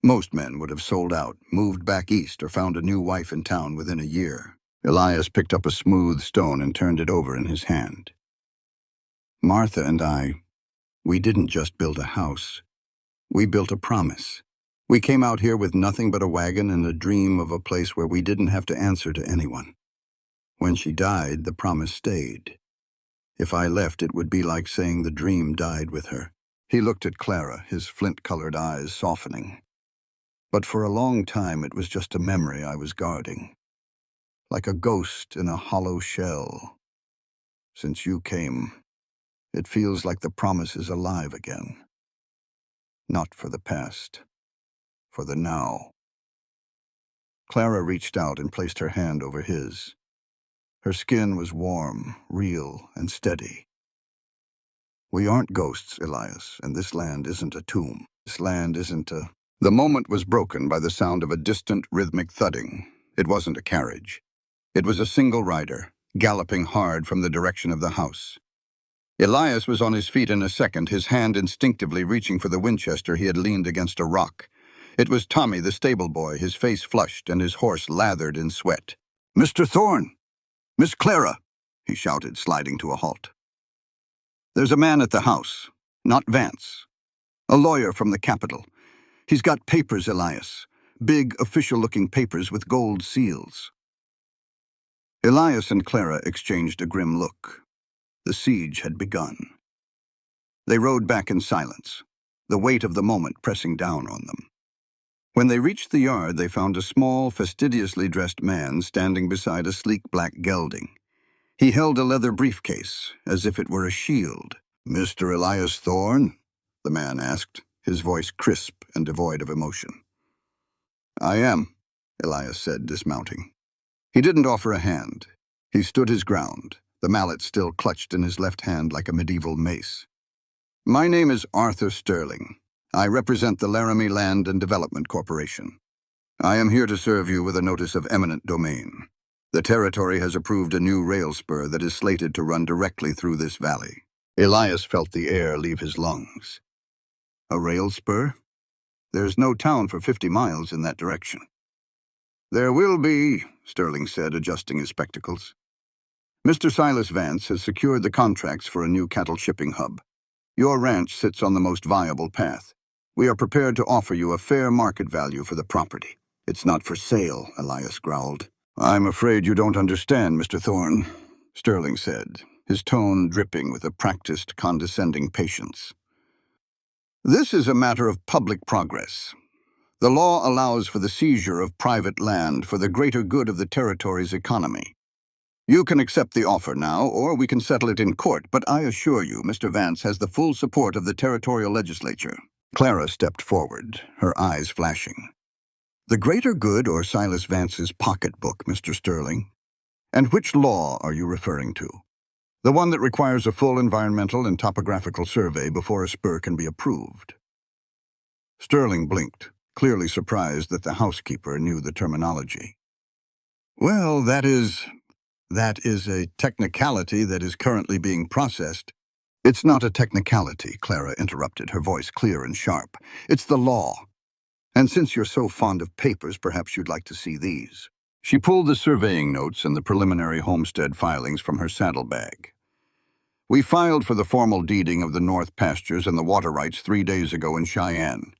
Most men would have sold out, moved back east, or found a new wife in town within a year. Elias picked up a smooth stone and turned it over in his hand. Martha and I, we didn't just build a house. We built a promise. We came out here with nothing but a wagon and a dream of a place where we didn't have to answer to anyone. When she died, the promise stayed. If I left, it would be like saying the dream died with her. He looked at Clara, his flint-colored eyes softening. But for a long time, it was just a memory I was guarding. Like a ghost in a hollow shell. Since you came, it feels like the promise is alive again. Not for the past, for the now. Clara reached out and placed her hand over his. Her skin was warm, real, and steady. We aren't ghosts, Elias, and this land isn't a tomb. This land isn't a... The moment was broken by the sound of a distant, rhythmic thudding. It wasn't a carriage. It was a single rider, galloping hard from the direction of the house. Elias was on his feet in a second, his hand instinctively reaching for the Winchester he had leaned against a rock. It was Tommy, the stable boy, his face flushed and his horse lathered in sweat. "Mr. Thorne! Miss Clara!" he shouted, sliding to a halt. "There's a man at the house, not Vance. A lawyer from the capital. He's got papers, Elias. Big, official-looking papers with gold seals." Elias and Clara exchanged a grim look. The siege had begun. They rode back in silence, the weight of the moment pressing down on them. When they reached the yard, they found a small, fastidiously dressed man standing beside a sleek black gelding. He held a leather briefcase, as if it were a shield. "Mr. Elias Thorne?" the man asked, his voice crisp and devoid of emotion. "I am," Elias said, dismounting. He didn't offer a hand. He stood his ground, the mallet still clutched in his left hand like a medieval mace. "My name is Arthur Sterling. I represent the Laramie Land and Development Corporation. I am here to serve you with a notice of eminent domain. The territory has approved a new rail spur that is slated to run directly through this valley." Elias felt the air leave his lungs. "A rail spur? There's no town for 50 miles in that direction." "There will be," Sterling said, adjusting his spectacles. "Mr. Silas Vance has secured the contracts for a new cattle shipping hub. Your ranch sits on the most viable path. We are prepared to offer you a fair market value for the property." "It's not for sale," Elias growled. "I'm afraid you don't understand, Mr. Thorne," Sterling said, his tone dripping with a practiced, condescending patience. "This is a matter of public progress. The law allows for the seizure of private land for the greater good of the territory's economy. You can accept the offer now, or we can settle it in court, but I assure you Mr. Vance has the full support of the territorial legislature." Clara stepped forward, her eyes flashing. "The greater good or Silas Vance's pocketbook, Mr. Sterling? And which law are you referring to? The one that requires a full environmental and topographical survey before a spur can be approved." Sterling blinked, clearly surprised that the housekeeper knew the terminology. "Well, that is a technicality that is currently being processed." "It's not a technicality," Clara interrupted, her voice clear and sharp. "It's the law. And since you're so fond of papers, perhaps you'd like to see these." She pulled the surveying notes and the preliminary homestead filings from her saddlebag. "We filed for the formal deeding of the North Pastures and the water rights 3 days ago in Cheyenne.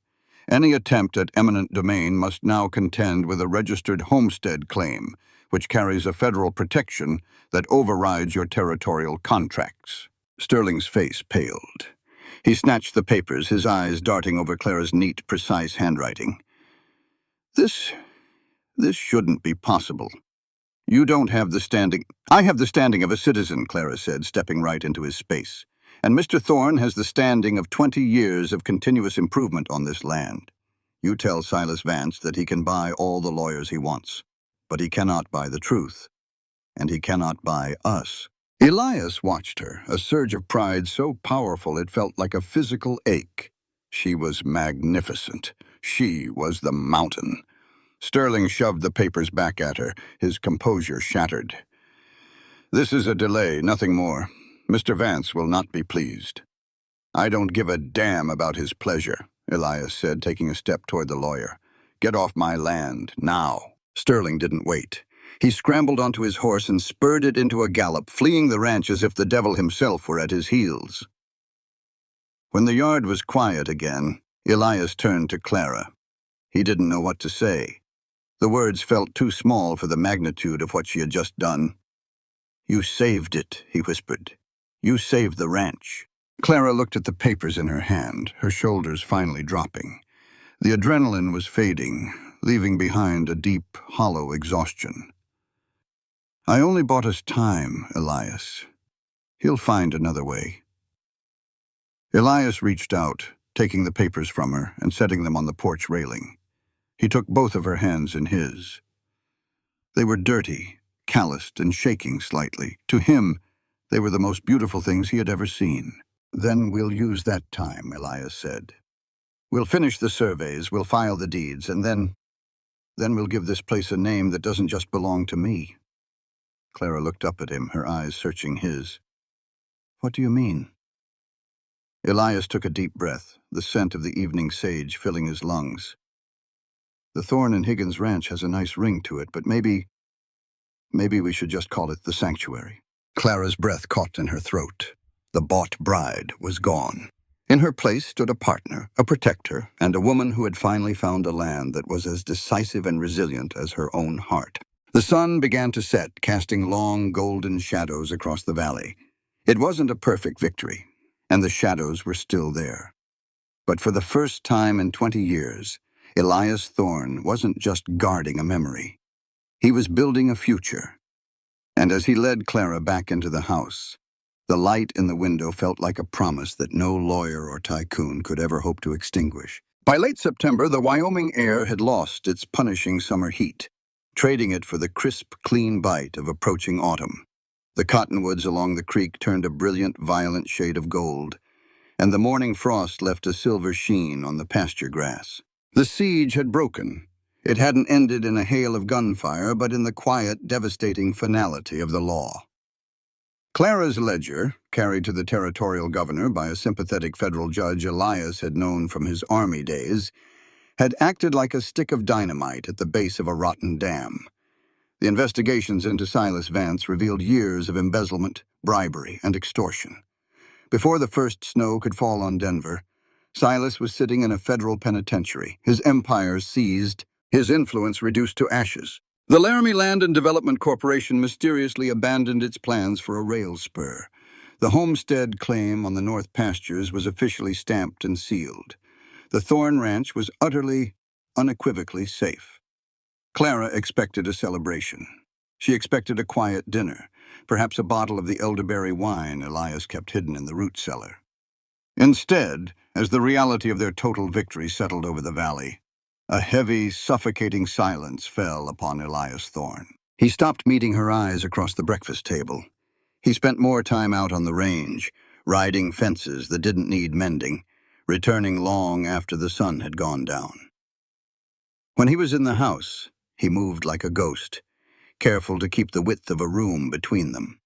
Any attempt at eminent domain must now contend with a registered homestead claim, which carries a federal protection that overrides your territorial contracts." Sterling's face paled. He snatched the papers, his eyes darting over Clara's neat, precise handwriting. This shouldn't be possible. You don't have the standing—" "I have the standing of a citizen," Clara said, stepping right into his space. "And Mr. Thorne has the standing of 20 years of continuous improvement on this land. You tell Silas Vance that he can buy all the lawyers he wants, but he cannot buy the truth, and he cannot buy us." Elias watched her, a surge of pride so powerful it felt like a physical ache. She was magnificent. She was the mountain. Sterling shoved the papers back at her, his composure shattered. "This is a delay, nothing more. Mr. Vance will not be pleased." "I don't give a damn about his pleasure," Elias said, taking a step toward the lawyer. "Get off my land, now." Sterling didn't wait. He scrambled onto his horse and spurred it into a gallop, fleeing the ranch as if the devil himself were at his heels. When the yard was quiet again, Elias turned to Clara. He didn't know what to say. The words felt too small for the magnitude of what she had just done. "You saved it," he whispered. "You saved the ranch." Clara looked at the papers in her hand, her shoulders finally dropping. The adrenaline was fading, leaving behind a deep, hollow exhaustion. "I only bought us time, Elias. He'll find another way." Elias reached out, taking the papers from her and setting them on the porch railing. He took both of her hands in his. They were dirty, calloused, and shaking slightly. To him, they were the most beautiful things he had ever seen. "Then we'll use that time," Elias said. "We'll finish the surveys, we'll file the deeds, and then we'll give this place a name that doesn't just belong to me." Clara looked up at him, her eyes searching his. "What do you mean?" Elias took a deep breath, the scent of the evening sage filling his lungs. "The Thorne and Higgins Ranch has a nice ring to it, but maybe we should just call it the Sanctuary." Clara's breath caught in her throat. The bought bride was gone. In her place stood a partner, a protector, and a woman who had finally found a land that was as decisive and resilient as her own heart. The sun began to set, casting long, golden shadows across the valley. It wasn't a perfect victory, and the shadows were still there. But for the first time in 20 years, Elias Thorne wasn't just guarding a memory. He was building a future. And as he led Clara back into the house, the light in the window felt like a promise that no lawyer or tycoon could ever hope to extinguish. By late September, the Wyoming air had lost its punishing summer heat, trading it for the crisp, clean bite of approaching autumn. The cottonwoods along the creek turned a brilliant, violent shade of gold, and the morning frost left a silver sheen on the pasture grass. The siege had broken. It hadn't ended in a hail of gunfire, but in the quiet, devastating finality of the law. Clara's ledger, carried to the territorial governor by a sympathetic federal judge Elias had known from his Army days, had acted like a stick of dynamite at the base of a rotten dam. The investigations into Silas Vance revealed years of embezzlement, bribery, and extortion. Before the first snow could fall on Denver, Silas was sitting in a federal penitentiary, his empire seized, his influence reduced to ashes. The Laramie Land and Development Corporation mysteriously abandoned its plans for a rail spur. The homestead claim on the North Pastures was officially stamped and sealed. The Thorne Ranch was utterly, unequivocally safe. Clara expected a celebration. She expected a quiet dinner, perhaps a bottle of the elderberry wine Elias kept hidden in the root cellar. Instead, as the reality of their total victory settled over the valley, a heavy, suffocating silence fell upon Elias Thorne. He stopped meeting her eyes across the breakfast table. He spent more time out on the range, riding fences that didn't need mending, returning long after the sun had gone down. When he was in the house, he moved like a ghost, careful to keep the width of a room between them.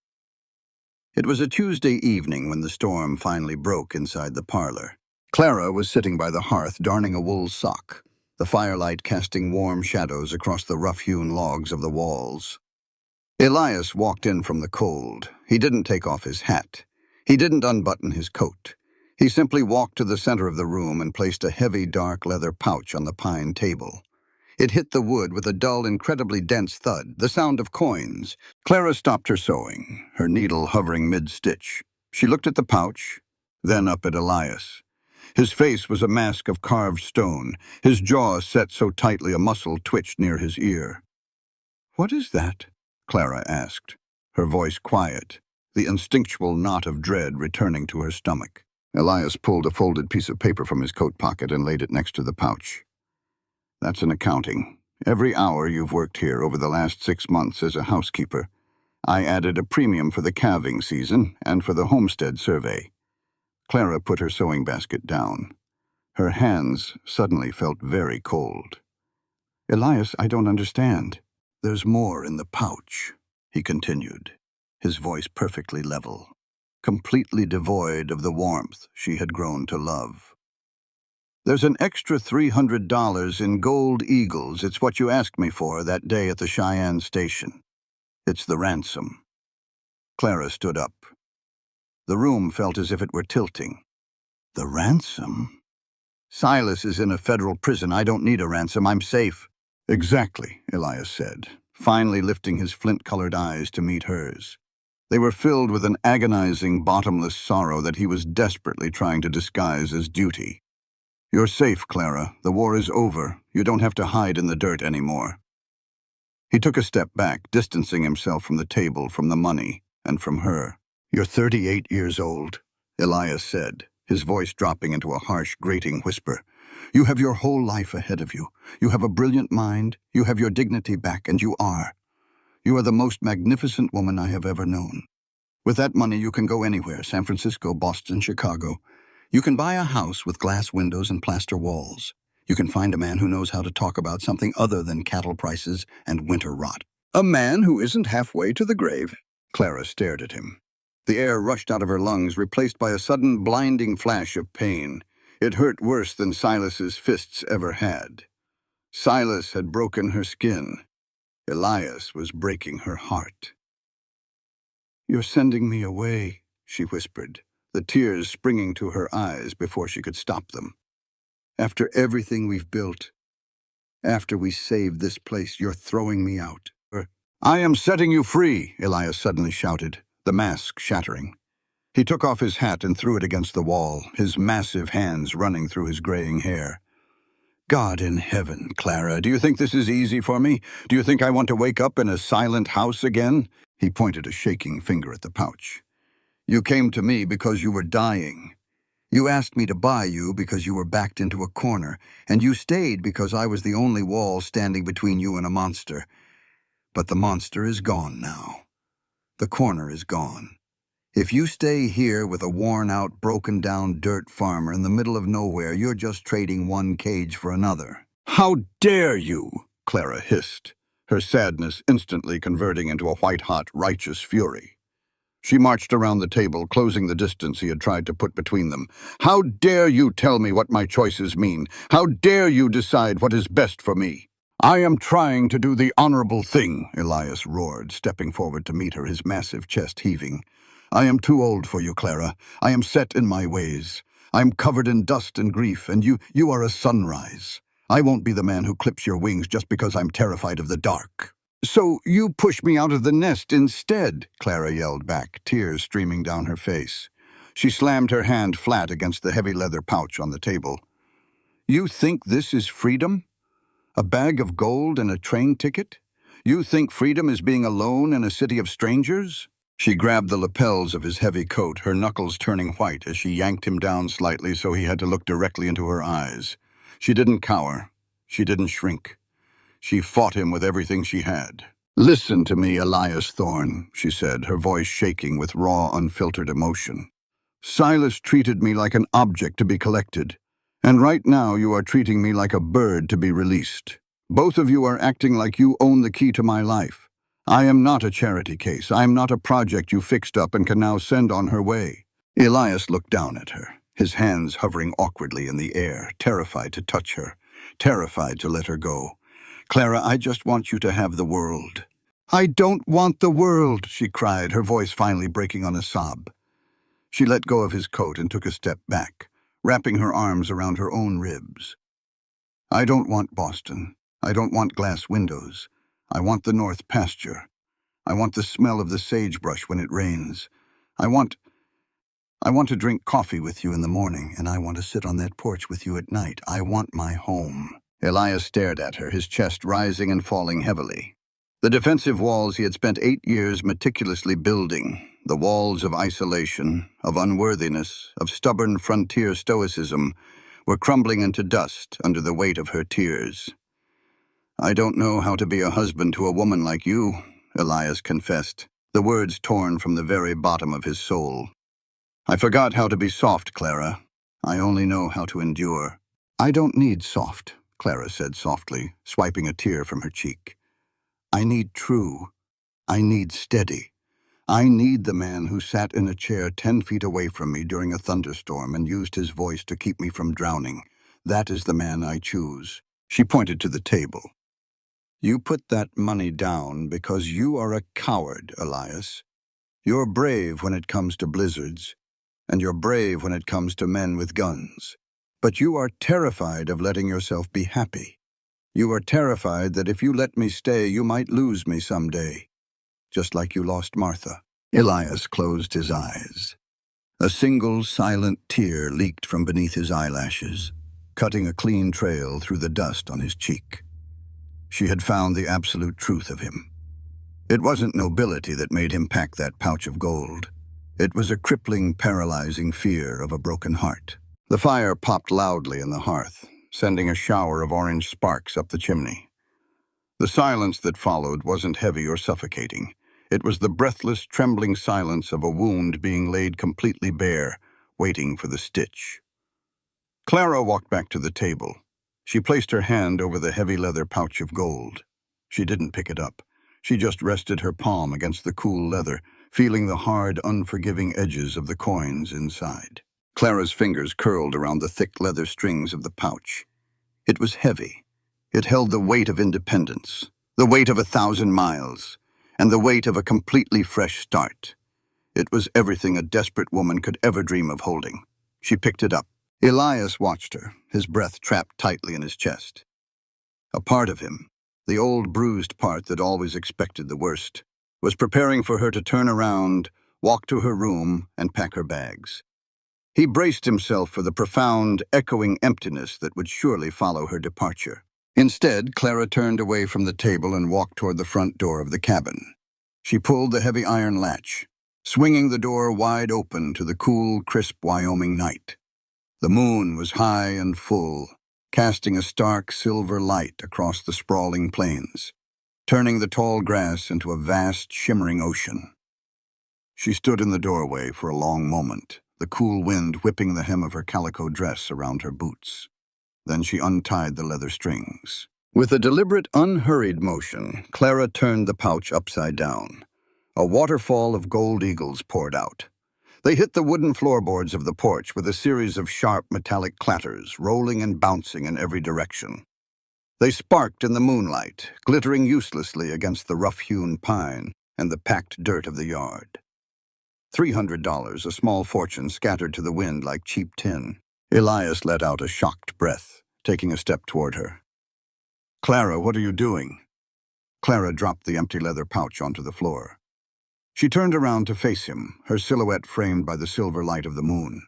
It was a Tuesday evening when the storm finally broke inside the parlor. Clara was sitting by the hearth darning a wool sock, the firelight casting warm shadows across the rough-hewn logs of the walls. Elias walked in from the cold. He didn't take off his hat. He didn't unbutton his coat. He simply walked to the center of the room and placed a heavy, dark leather pouch on the pine table. It hit the wood with a dull, incredibly dense thud, the sound of coins. Clara stopped her sewing, her needle hovering mid-stitch. She looked at the pouch, then up at Elias. His face was a mask of carved stone, his jaw set so tightly a muscle twitched near his ear. "What is that?" Clara asked, her voice quiet, the instinctual knot of dread returning to her stomach. Elias pulled a folded piece of paper from his coat pocket and laid it next to the pouch. "That's an accounting. Every hour you've worked here over the last 6 months as a housekeeper, I added a premium for the calving season and for the homestead survey." Clara put her sewing basket down. Her hands suddenly felt very cold. "Elias, I don't understand." "There's more in the pouch," he continued, his voice perfectly level, completely devoid of the warmth she had grown to love. There's an extra $300 in gold eagles. It's what you asked me for that day at the Cheyenne station. It's the ransom. Clara stood up. The room felt as if it were tilting. The ransom? Silas is in a federal prison. I don't need a ransom. I'm safe. Exactly, Elias said, finally lifting his flint-colored eyes to meet hers. They were filled with an agonizing, bottomless sorrow that he was desperately trying to disguise as duty. You're safe, Clara. The war is over. You don't have to hide in the dirt anymore. He took a step back, distancing himself from the table, from the money, and from her. You're 38 years old, Elias said, his voice dropping into a harsh, grating whisper. You have your whole life ahead of you. You have a brilliant mind. You have your dignity back, and you are. You are the most magnificent woman I have ever known. With that money, you can go anywhere, San Francisco, Boston, Chicago. You can buy a house with glass windows and plaster walls. You can find a man who knows how to talk about something other than cattle prices and winter rot. A man who isn't halfway to the grave. Clara stared at him. The air rushed out of her lungs, replaced by a sudden blinding flash of pain. It hurt worse than Silas's fists ever had. Silas had broken her skin. Elias was breaking her heart. You're sending me away, she whispered, the tears springing to her eyes before she could stop them. After everything we've built, after we saved this place, you're throwing me out. I am setting you free, Elias suddenly shouted, the mask shattering. He took off his hat and threw it against the wall, his massive hands running through his graying hair. God in heaven, Clara, do you think this is easy for me? Do you think I want to wake up in a silent house again? He pointed a shaking finger at the pouch. You came to me because you were dying. You asked me to buy you because you were backed into a corner, and you stayed because I was the only wall standing between you and a monster. But the monster is gone now. The corner is gone. If you stay here with a worn-out, broken-down dirt farmer in the middle of nowhere, you're just trading one cage for another. How dare you? Clara hissed, her sadness instantly converting into a white-hot, righteous fury. She marched around the table, closing the distance he had tried to put between them. How dare you tell me what my choices mean? How dare you decide what is best for me? I am trying to do the honorable thing, Elias roared, stepping forward to meet her, his massive chest heaving. I am too old for you, Clara. I am set in my ways. I am covered in dust and grief, and you are a sunrise. I won't be the man who clips your wings just because I'm terrified of the dark. So you push me out of the nest instead, Clara yelled back, tears streaming down her face. She slammed her hand flat against the heavy leather pouch on the table. You think this is freedom? A bag of gold and a train ticket? You think freedom is being alone in a city of strangers? She grabbed the lapels of his heavy coat, her knuckles turning white as she yanked him down slightly so he had to look directly into her eyes. She didn't cower. She didn't shrink. She fought him with everything she had. Listen to me, Elias Thorne, she said, her voice shaking with raw, unfiltered emotion. Silas treated me like an object to be collected, and right now you are treating me like a bird to be released. Both of you are acting like you own the key to my life. I am not a charity case. I am not a project you fixed up and can now send on her way. Elias looked down at her, his hands hovering awkwardly in the air, terrified to touch her, terrified to let her go. Clara, I just want you to have the world. I don't want the world, she cried, her voice finally breaking on a sob. She let go of his coat and took a step back, wrapping her arms around her own ribs. I don't want Boston. I don't want glass windows. I want the north pasture. I want the smell of the sagebrush when it rains. I want to drink coffee with you in the morning, and I want to sit on that porch with you at night. I want my home. Elias stared at her, his chest rising and falling heavily. The defensive walls he had spent 8 years meticulously building, the walls of isolation, of unworthiness, of stubborn frontier stoicism, were crumbling into dust under the weight of her tears. I don't know how to be a husband to a woman like you, Elias confessed, the words torn from the very bottom of his soul. I forgot how to be soft, Clara. I only know how to endure. I don't need soft, Clara said softly, swiping a tear from her cheek. I need true. I need steady. I need the man who sat in a chair 10 feet away from me during a thunderstorm and used his voice to keep me from drowning. That is the man I choose." She pointed to the table. "You put that money down because you are a coward, Elias. You're brave when it comes to blizzards, and you're brave when it comes to men with guns. But you are terrified of letting yourself be happy. You are terrified that if you let me stay, you might lose me someday, just like you lost Martha." Elias closed his eyes. A single silent tear leaked from beneath his eyelashes, cutting a clean trail through the dust on his cheek. She had found the absolute truth of him. It wasn't nobility that made him pack that pouch of gold. It was a crippling, paralyzing fear of a broken heart. The fire popped loudly in the hearth, sending a shower of orange sparks up the chimney. The silence that followed wasn't heavy or suffocating. It was the breathless, trembling silence of a wound being laid completely bare, waiting for the stitch. Clara walked back to the table. She placed her hand over the heavy leather pouch of gold. She didn't pick it up. She just rested her palm against the cool leather, feeling the hard, unforgiving edges of the coins inside. Clara's fingers curled around the thick leather strings of the pouch. It was heavy. It held the weight of independence, the weight of 1,000 miles, and the weight of a completely fresh start. It was everything a desperate woman could ever dream of holding. She picked it up. Elias watched her, his breath trapped tightly in his chest. A part of him, the old bruised part that always expected the worst, was preparing for her to turn around, walk to her room, and pack her bags. He braced himself for the profound, echoing emptiness that would surely follow her departure. Instead, Clara turned away from the table and walked toward the front door of the cabin. She pulled the heavy iron latch, swinging the door wide open to the cool, crisp Wyoming night. The moon was high and full, casting a stark silver light across the sprawling plains, turning the tall grass into a vast, shimmering ocean. She stood in the doorway for a long moment, the cool wind whipping the hem of her calico dress around her boots. Then she untied the leather strings. With a deliberate, unhurried motion, Clara turned the pouch upside down. A waterfall of gold eagles poured out. They hit the wooden floorboards of the porch with a series of sharp metallic clatters, rolling and bouncing in every direction. They sparked in the moonlight, glittering uselessly against the rough-hewn pine and the packed dirt of the yard. $300, a small fortune scattered to the wind like cheap tin. Elias let out a shocked breath, taking a step toward her. "Clara, what are you doing?" Clara dropped the empty leather pouch onto the floor. She turned around to face him, her silhouette framed by the silver light of the moon.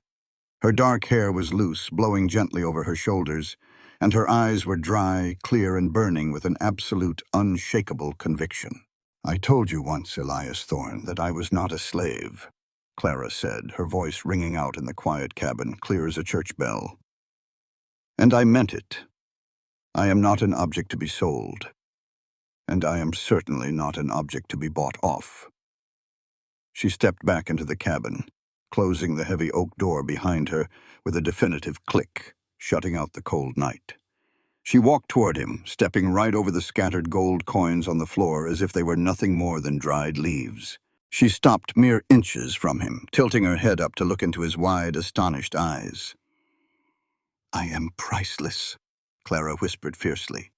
Her dark hair was loose, blowing gently over her shoulders, and her eyes were dry, clear, and burning with an absolute, unshakable conviction. "I told you once, Elias Thorne, that I was not a slave," Clara said, her voice ringing out in the quiet cabin, clear as a church bell. "And I meant it. I am not an object to be sold, and I am certainly not an object to be bought off." She stepped back into the cabin, closing the heavy oak door behind her with a definitive click, shutting out the cold night. She walked toward him, stepping right over the scattered gold coins on the floor as if they were nothing more than dried leaves. She stopped mere inches from him, tilting her head up to look into his wide, astonished eyes. "I am priceless," Clara whispered fiercely.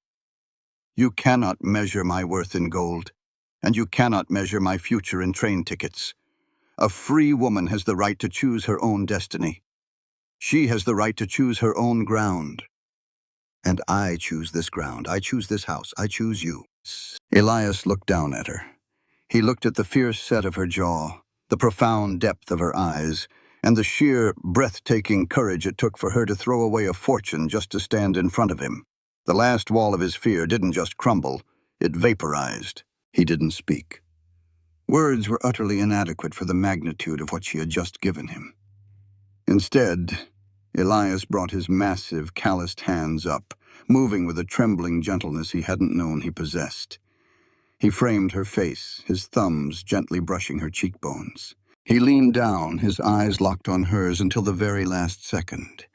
"You cannot measure my worth in gold, and you cannot measure my future in train tickets. A free woman has the right to choose her own destiny. She has the right to choose her own ground. And I choose this ground. I choose this house. I choose you." Elias looked down at her. He looked at the fierce set of her jaw, the profound depth of her eyes, and the sheer, breathtaking courage it took for her to throw away a fortune just to stand in front of him. The last wall of his fear didn't just crumble, it vaporized. He didn't speak. Words were utterly inadequate for the magnitude of what she had just given him. Instead, Elias brought his massive, calloused hands up, moving with a trembling gentleness he hadn't known he possessed. He framed her face, his thumbs gently brushing her cheekbones. He leaned down, his eyes locked on hers until the very last second.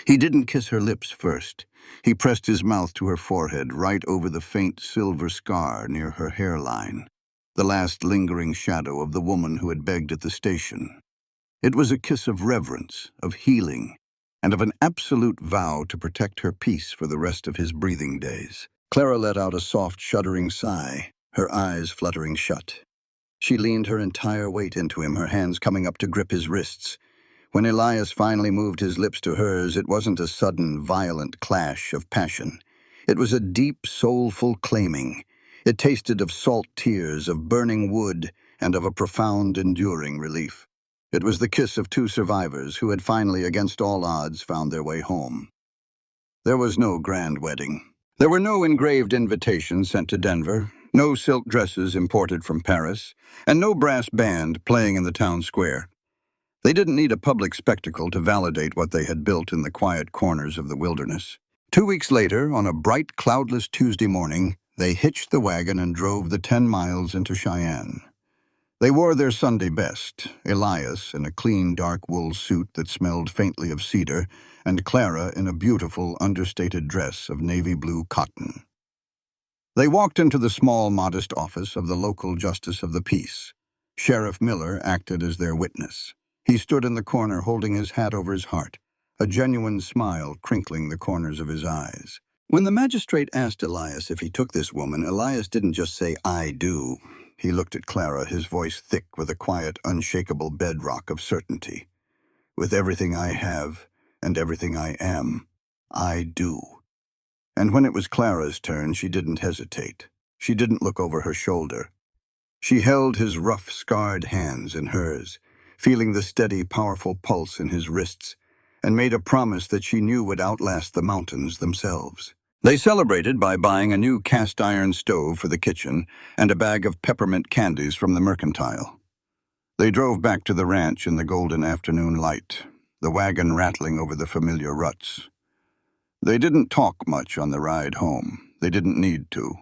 He didn't kiss her lips first. He pressed his mouth to her forehead, right over the faint silver scar near her hairline, the last lingering shadow of the woman who had begged at the station. It was a kiss of reverence, of healing, and of an absolute vow to protect her peace for the rest of his breathing days. Clara let out a soft, shuddering sigh, her eyes fluttering shut. She leaned her entire weight into him, her hands coming up to grip his wrists. When Elias finally moved his lips to hers, it wasn't a sudden, violent clash of passion. It was a deep, soulful claiming. It tasted of salt tears, of burning wood, and of a profound, enduring relief. It was the kiss of two survivors who had finally, against all odds, found their way home. There was no grand wedding. There were no engraved invitations sent to Denver, no silk dresses imported from Paris, and no brass band playing in the town square. They didn't need a public spectacle to validate what they had built in the quiet corners of the wilderness. 2 weeks later, on a bright, cloudless Tuesday morning, they hitched the wagon and drove the 10 miles into Cheyenne. They wore their Sunday best, Elias in a clean, dark wool suit that smelled faintly of cedar, and Clara in a beautiful, understated dress of navy blue cotton. They walked into the small, modest office of the local justice of the peace. Sheriff Miller acted as their witness. He stood in the corner holding his hat over his heart, a genuine smile crinkling the corners of his eyes. When the magistrate asked Elias if he took this woman, Elias didn't just say, "I do." He looked at Clara, his voice thick with a quiet, unshakable bedrock of certainty. "With everything I have and everything I am, I do." And when it was Clara's turn, she didn't hesitate. She didn't look over her shoulder. She held his rough, scarred hands in hers, feeling the steady, powerful pulse in his wrists, and made a promise that she knew would outlast the mountains themselves. They celebrated by buying a new cast-iron stove for the kitchen and a bag of peppermint candies from the mercantile. They drove back to the ranch in the golden afternoon light, the wagon rattling over the familiar ruts. They didn't talk much on the ride home. They didn't need to.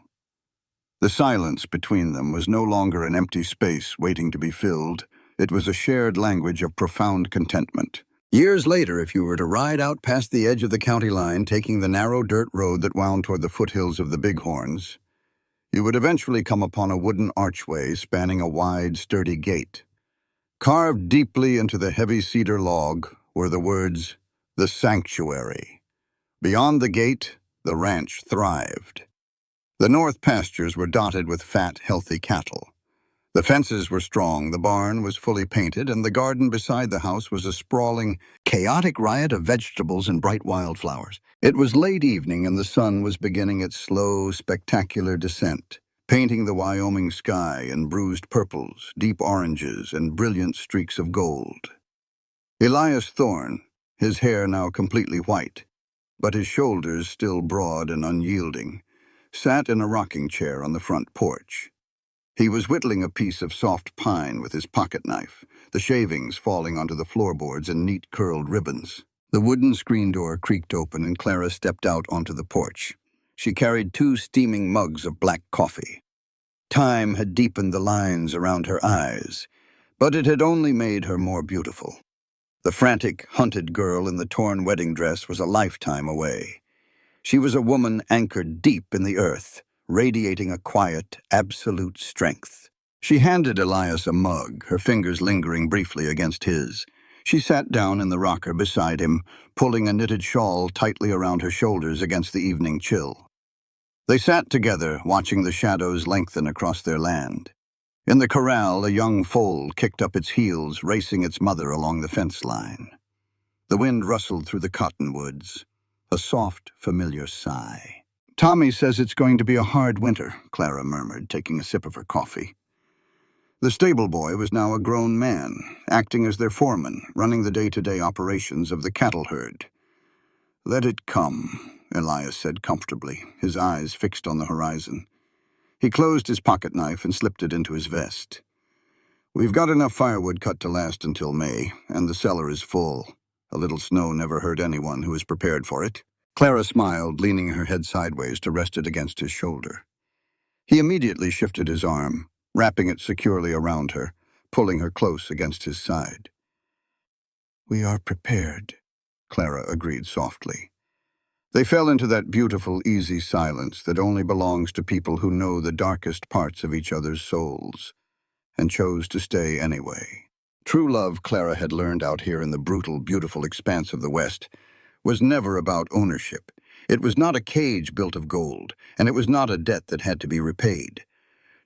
The silence between them was no longer an empty space waiting to be filled. It was a shared language of profound contentment. Years later, if you were to ride out past the edge of the county line, taking the narrow dirt road that wound toward the foothills of the Bighorns, you would eventually come upon a wooden archway spanning a wide, sturdy gate. Carved deeply into the heavy cedar log were the words, "The Sanctuary." Beyond the gate, the ranch thrived. The north pastures were dotted with fat, healthy cattle. The fences were strong, the barn was fully painted, and the garden beside the house was a sprawling, chaotic riot of vegetables and bright wildflowers. It was late evening, and the sun was beginning its slow, spectacular descent, painting the Wyoming sky in bruised purples, deep oranges, and brilliant streaks of gold. Elias Thorne, his hair now completely white, but his shoulders still broad and unyielding, sat in a rocking chair on the front porch. He was whittling a piece of soft pine with his pocket knife, the shavings falling onto the floorboards in neat curled ribbons. The wooden screen door creaked open and Clara stepped out onto the porch. She carried 2 steaming mugs of black coffee. Time had deepened the lines around her eyes, but it had only made her more beautiful. The frantic, hunted girl in the torn wedding dress was a lifetime away. She was a woman anchored deep in the earth, radiating a quiet, absolute strength. She handed Elias a mug, her fingers lingering briefly against his. She sat down in the rocker beside him, pulling a knitted shawl tightly around her shoulders against the evening chill. They sat together, watching the shadows lengthen across their land. In the corral, a young foal kicked up its heels, racing its mother along the fence line. The wind rustled through the cottonwoods. A soft, familiar sigh. "Tommy says it's going to be a hard winter," Clara murmured, taking a sip of her coffee. The stable boy was now a grown man, acting as their foreman, running the day-to-day operations of the cattle herd. "Let it come," Elias said comfortably, his eyes fixed on the horizon. He closed his pocket knife and slipped it into his vest. "We've got enough firewood cut to last until May, and the cellar is full. A little snow never hurt anyone who is prepared for it." Clara smiled, leaning her head sideways to rest it against his shoulder. He immediately shifted his arm, wrapping it securely around her, pulling her close against his side. "We are prepared," Clara agreed softly. They fell into that beautiful, easy silence that only belongs to people who know the darkest parts of each other's souls, and chose to stay anyway. True love, Clara had learned out here in the brutal, beautiful expanse of the West, was never about ownership. It was not a cage built of gold, and it was not a debt that had to be repaid.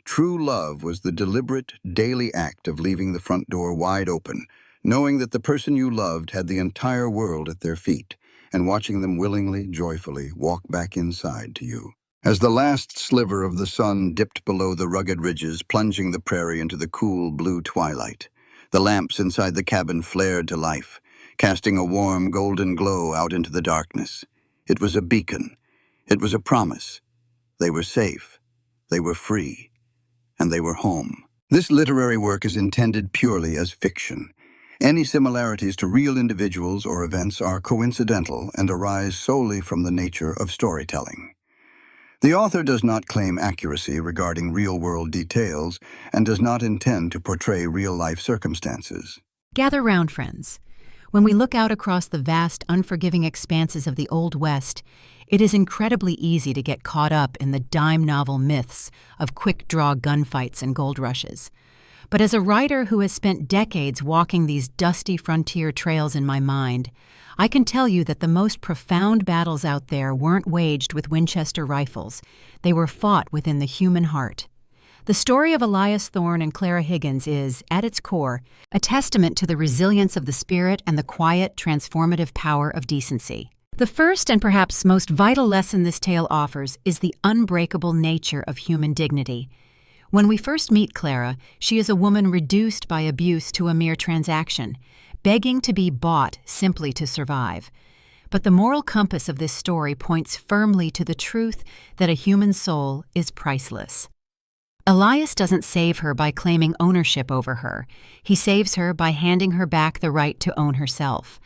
True love was the deliberate, daily act of leaving the front door wide open, knowing that the person you loved had the entire world at their feet, and watching them willingly, joyfully walk back inside to you. As the last sliver of the sun dipped below the rugged ridges, plunging the prairie into the cool blue twilight, the lamps inside the cabin flared to life, casting a warm, golden glow out into the darkness. It was a beacon. It was a promise. They were safe. They were free. And they were home. This literary work is intended purely as fiction. Any similarities to real individuals or events are coincidental and arise solely from the nature of storytelling. The author does not claim accuracy regarding real-world details and does not intend to portray real-life circumstances. Gather round, friends. When we look out across the vast, unforgiving expanses of the Old West, it is incredibly easy to get caught up in the dime novel myths of quick-draw gunfights and gold rushes. But as a writer who has spent decades walking these dusty frontier trails in my mind, I can tell you that the most profound battles out there weren't waged with Winchester rifles. They were fought within the human heart. The story of Elias Thorne and Clara Higgins is, at its core, a testament to the resilience of the spirit and the quiet, transformative power of decency. The first and perhaps most vital lesson this tale offers is the unbreakable nature of human dignity. When we first meet Clara, she is a woman reduced by abuse to a mere transaction, begging to be bought simply to survive. But the moral compass of this story points firmly to the truth that a human soul is priceless. Elias doesn't save her by claiming ownership over her. He saves her by handing her back the right to own herself.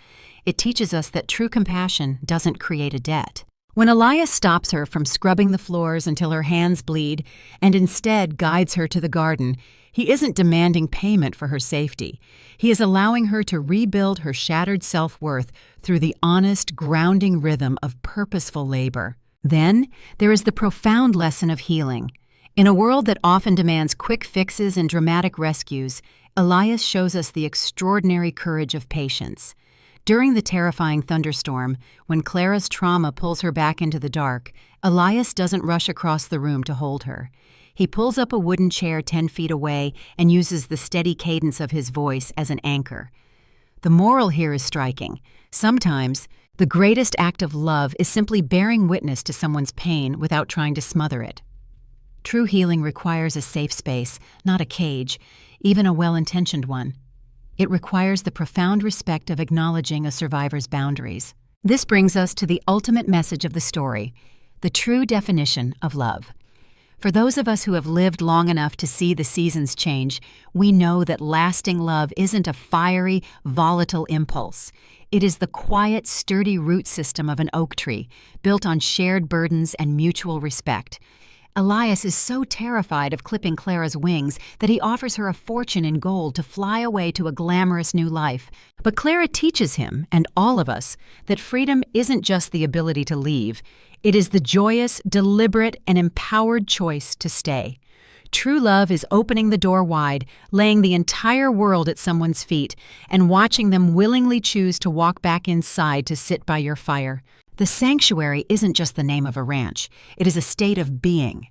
It teaches us that true compassion doesn't create a debt. When Elias stops her from scrubbing the floors until her hands bleed and instead guides her to the garden, he isn't demanding payment for her safety. He is allowing her to rebuild her shattered self-worth through the honest, grounding rhythm of purposeful labor. Then, there is the profound lesson of healing. In a world that often demands quick fixes and dramatic rescues, Elias shows us the extraordinary courage of patience. During the terrifying thunderstorm, when Clara's trauma pulls her back into the dark, Elias doesn't rush across the room to hold her. He pulls up a wooden chair 10 feet away and uses the steady cadence of his voice as an anchor. The moral here is striking. Sometimes, the greatest act of love is simply bearing witness to someone's pain without trying to smother it. True healing requires a safe space, not a cage, even a well-intentioned one. It requires the profound respect of acknowledging a survivor's boundaries. This brings us to the ultimate message of the story, the true definition of love. For those of us who have lived long enough to see the seasons change, we know that lasting love isn't a fiery, volatile impulse. It is the quiet, sturdy root system of an oak tree, built on shared burdens and mutual respect. Elias is so terrified of clipping Clara's wings that he offers her a fortune in gold to fly away to a glamorous new life. But Clara teaches him, and all of us, that freedom isn't just the ability to leave. It is the joyous, deliberate, and empowered choice to stay. True love is opening the door wide, laying the entire world at someone's feet, and watching them willingly choose to walk back inside to sit by your fire. The sanctuary isn't just the name of a ranch. It is a state of being.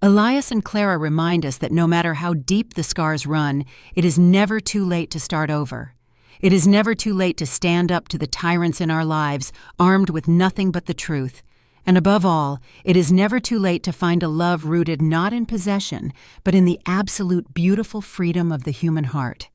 Elias and Clara remind us that no matter how deep the scars run, it is never too late to start over. It is never too late to stand up to the tyrants in our lives, armed with nothing but the truth. And above all, it is never too late to find a love rooted not in possession, but in the absolute beautiful freedom of the human heart.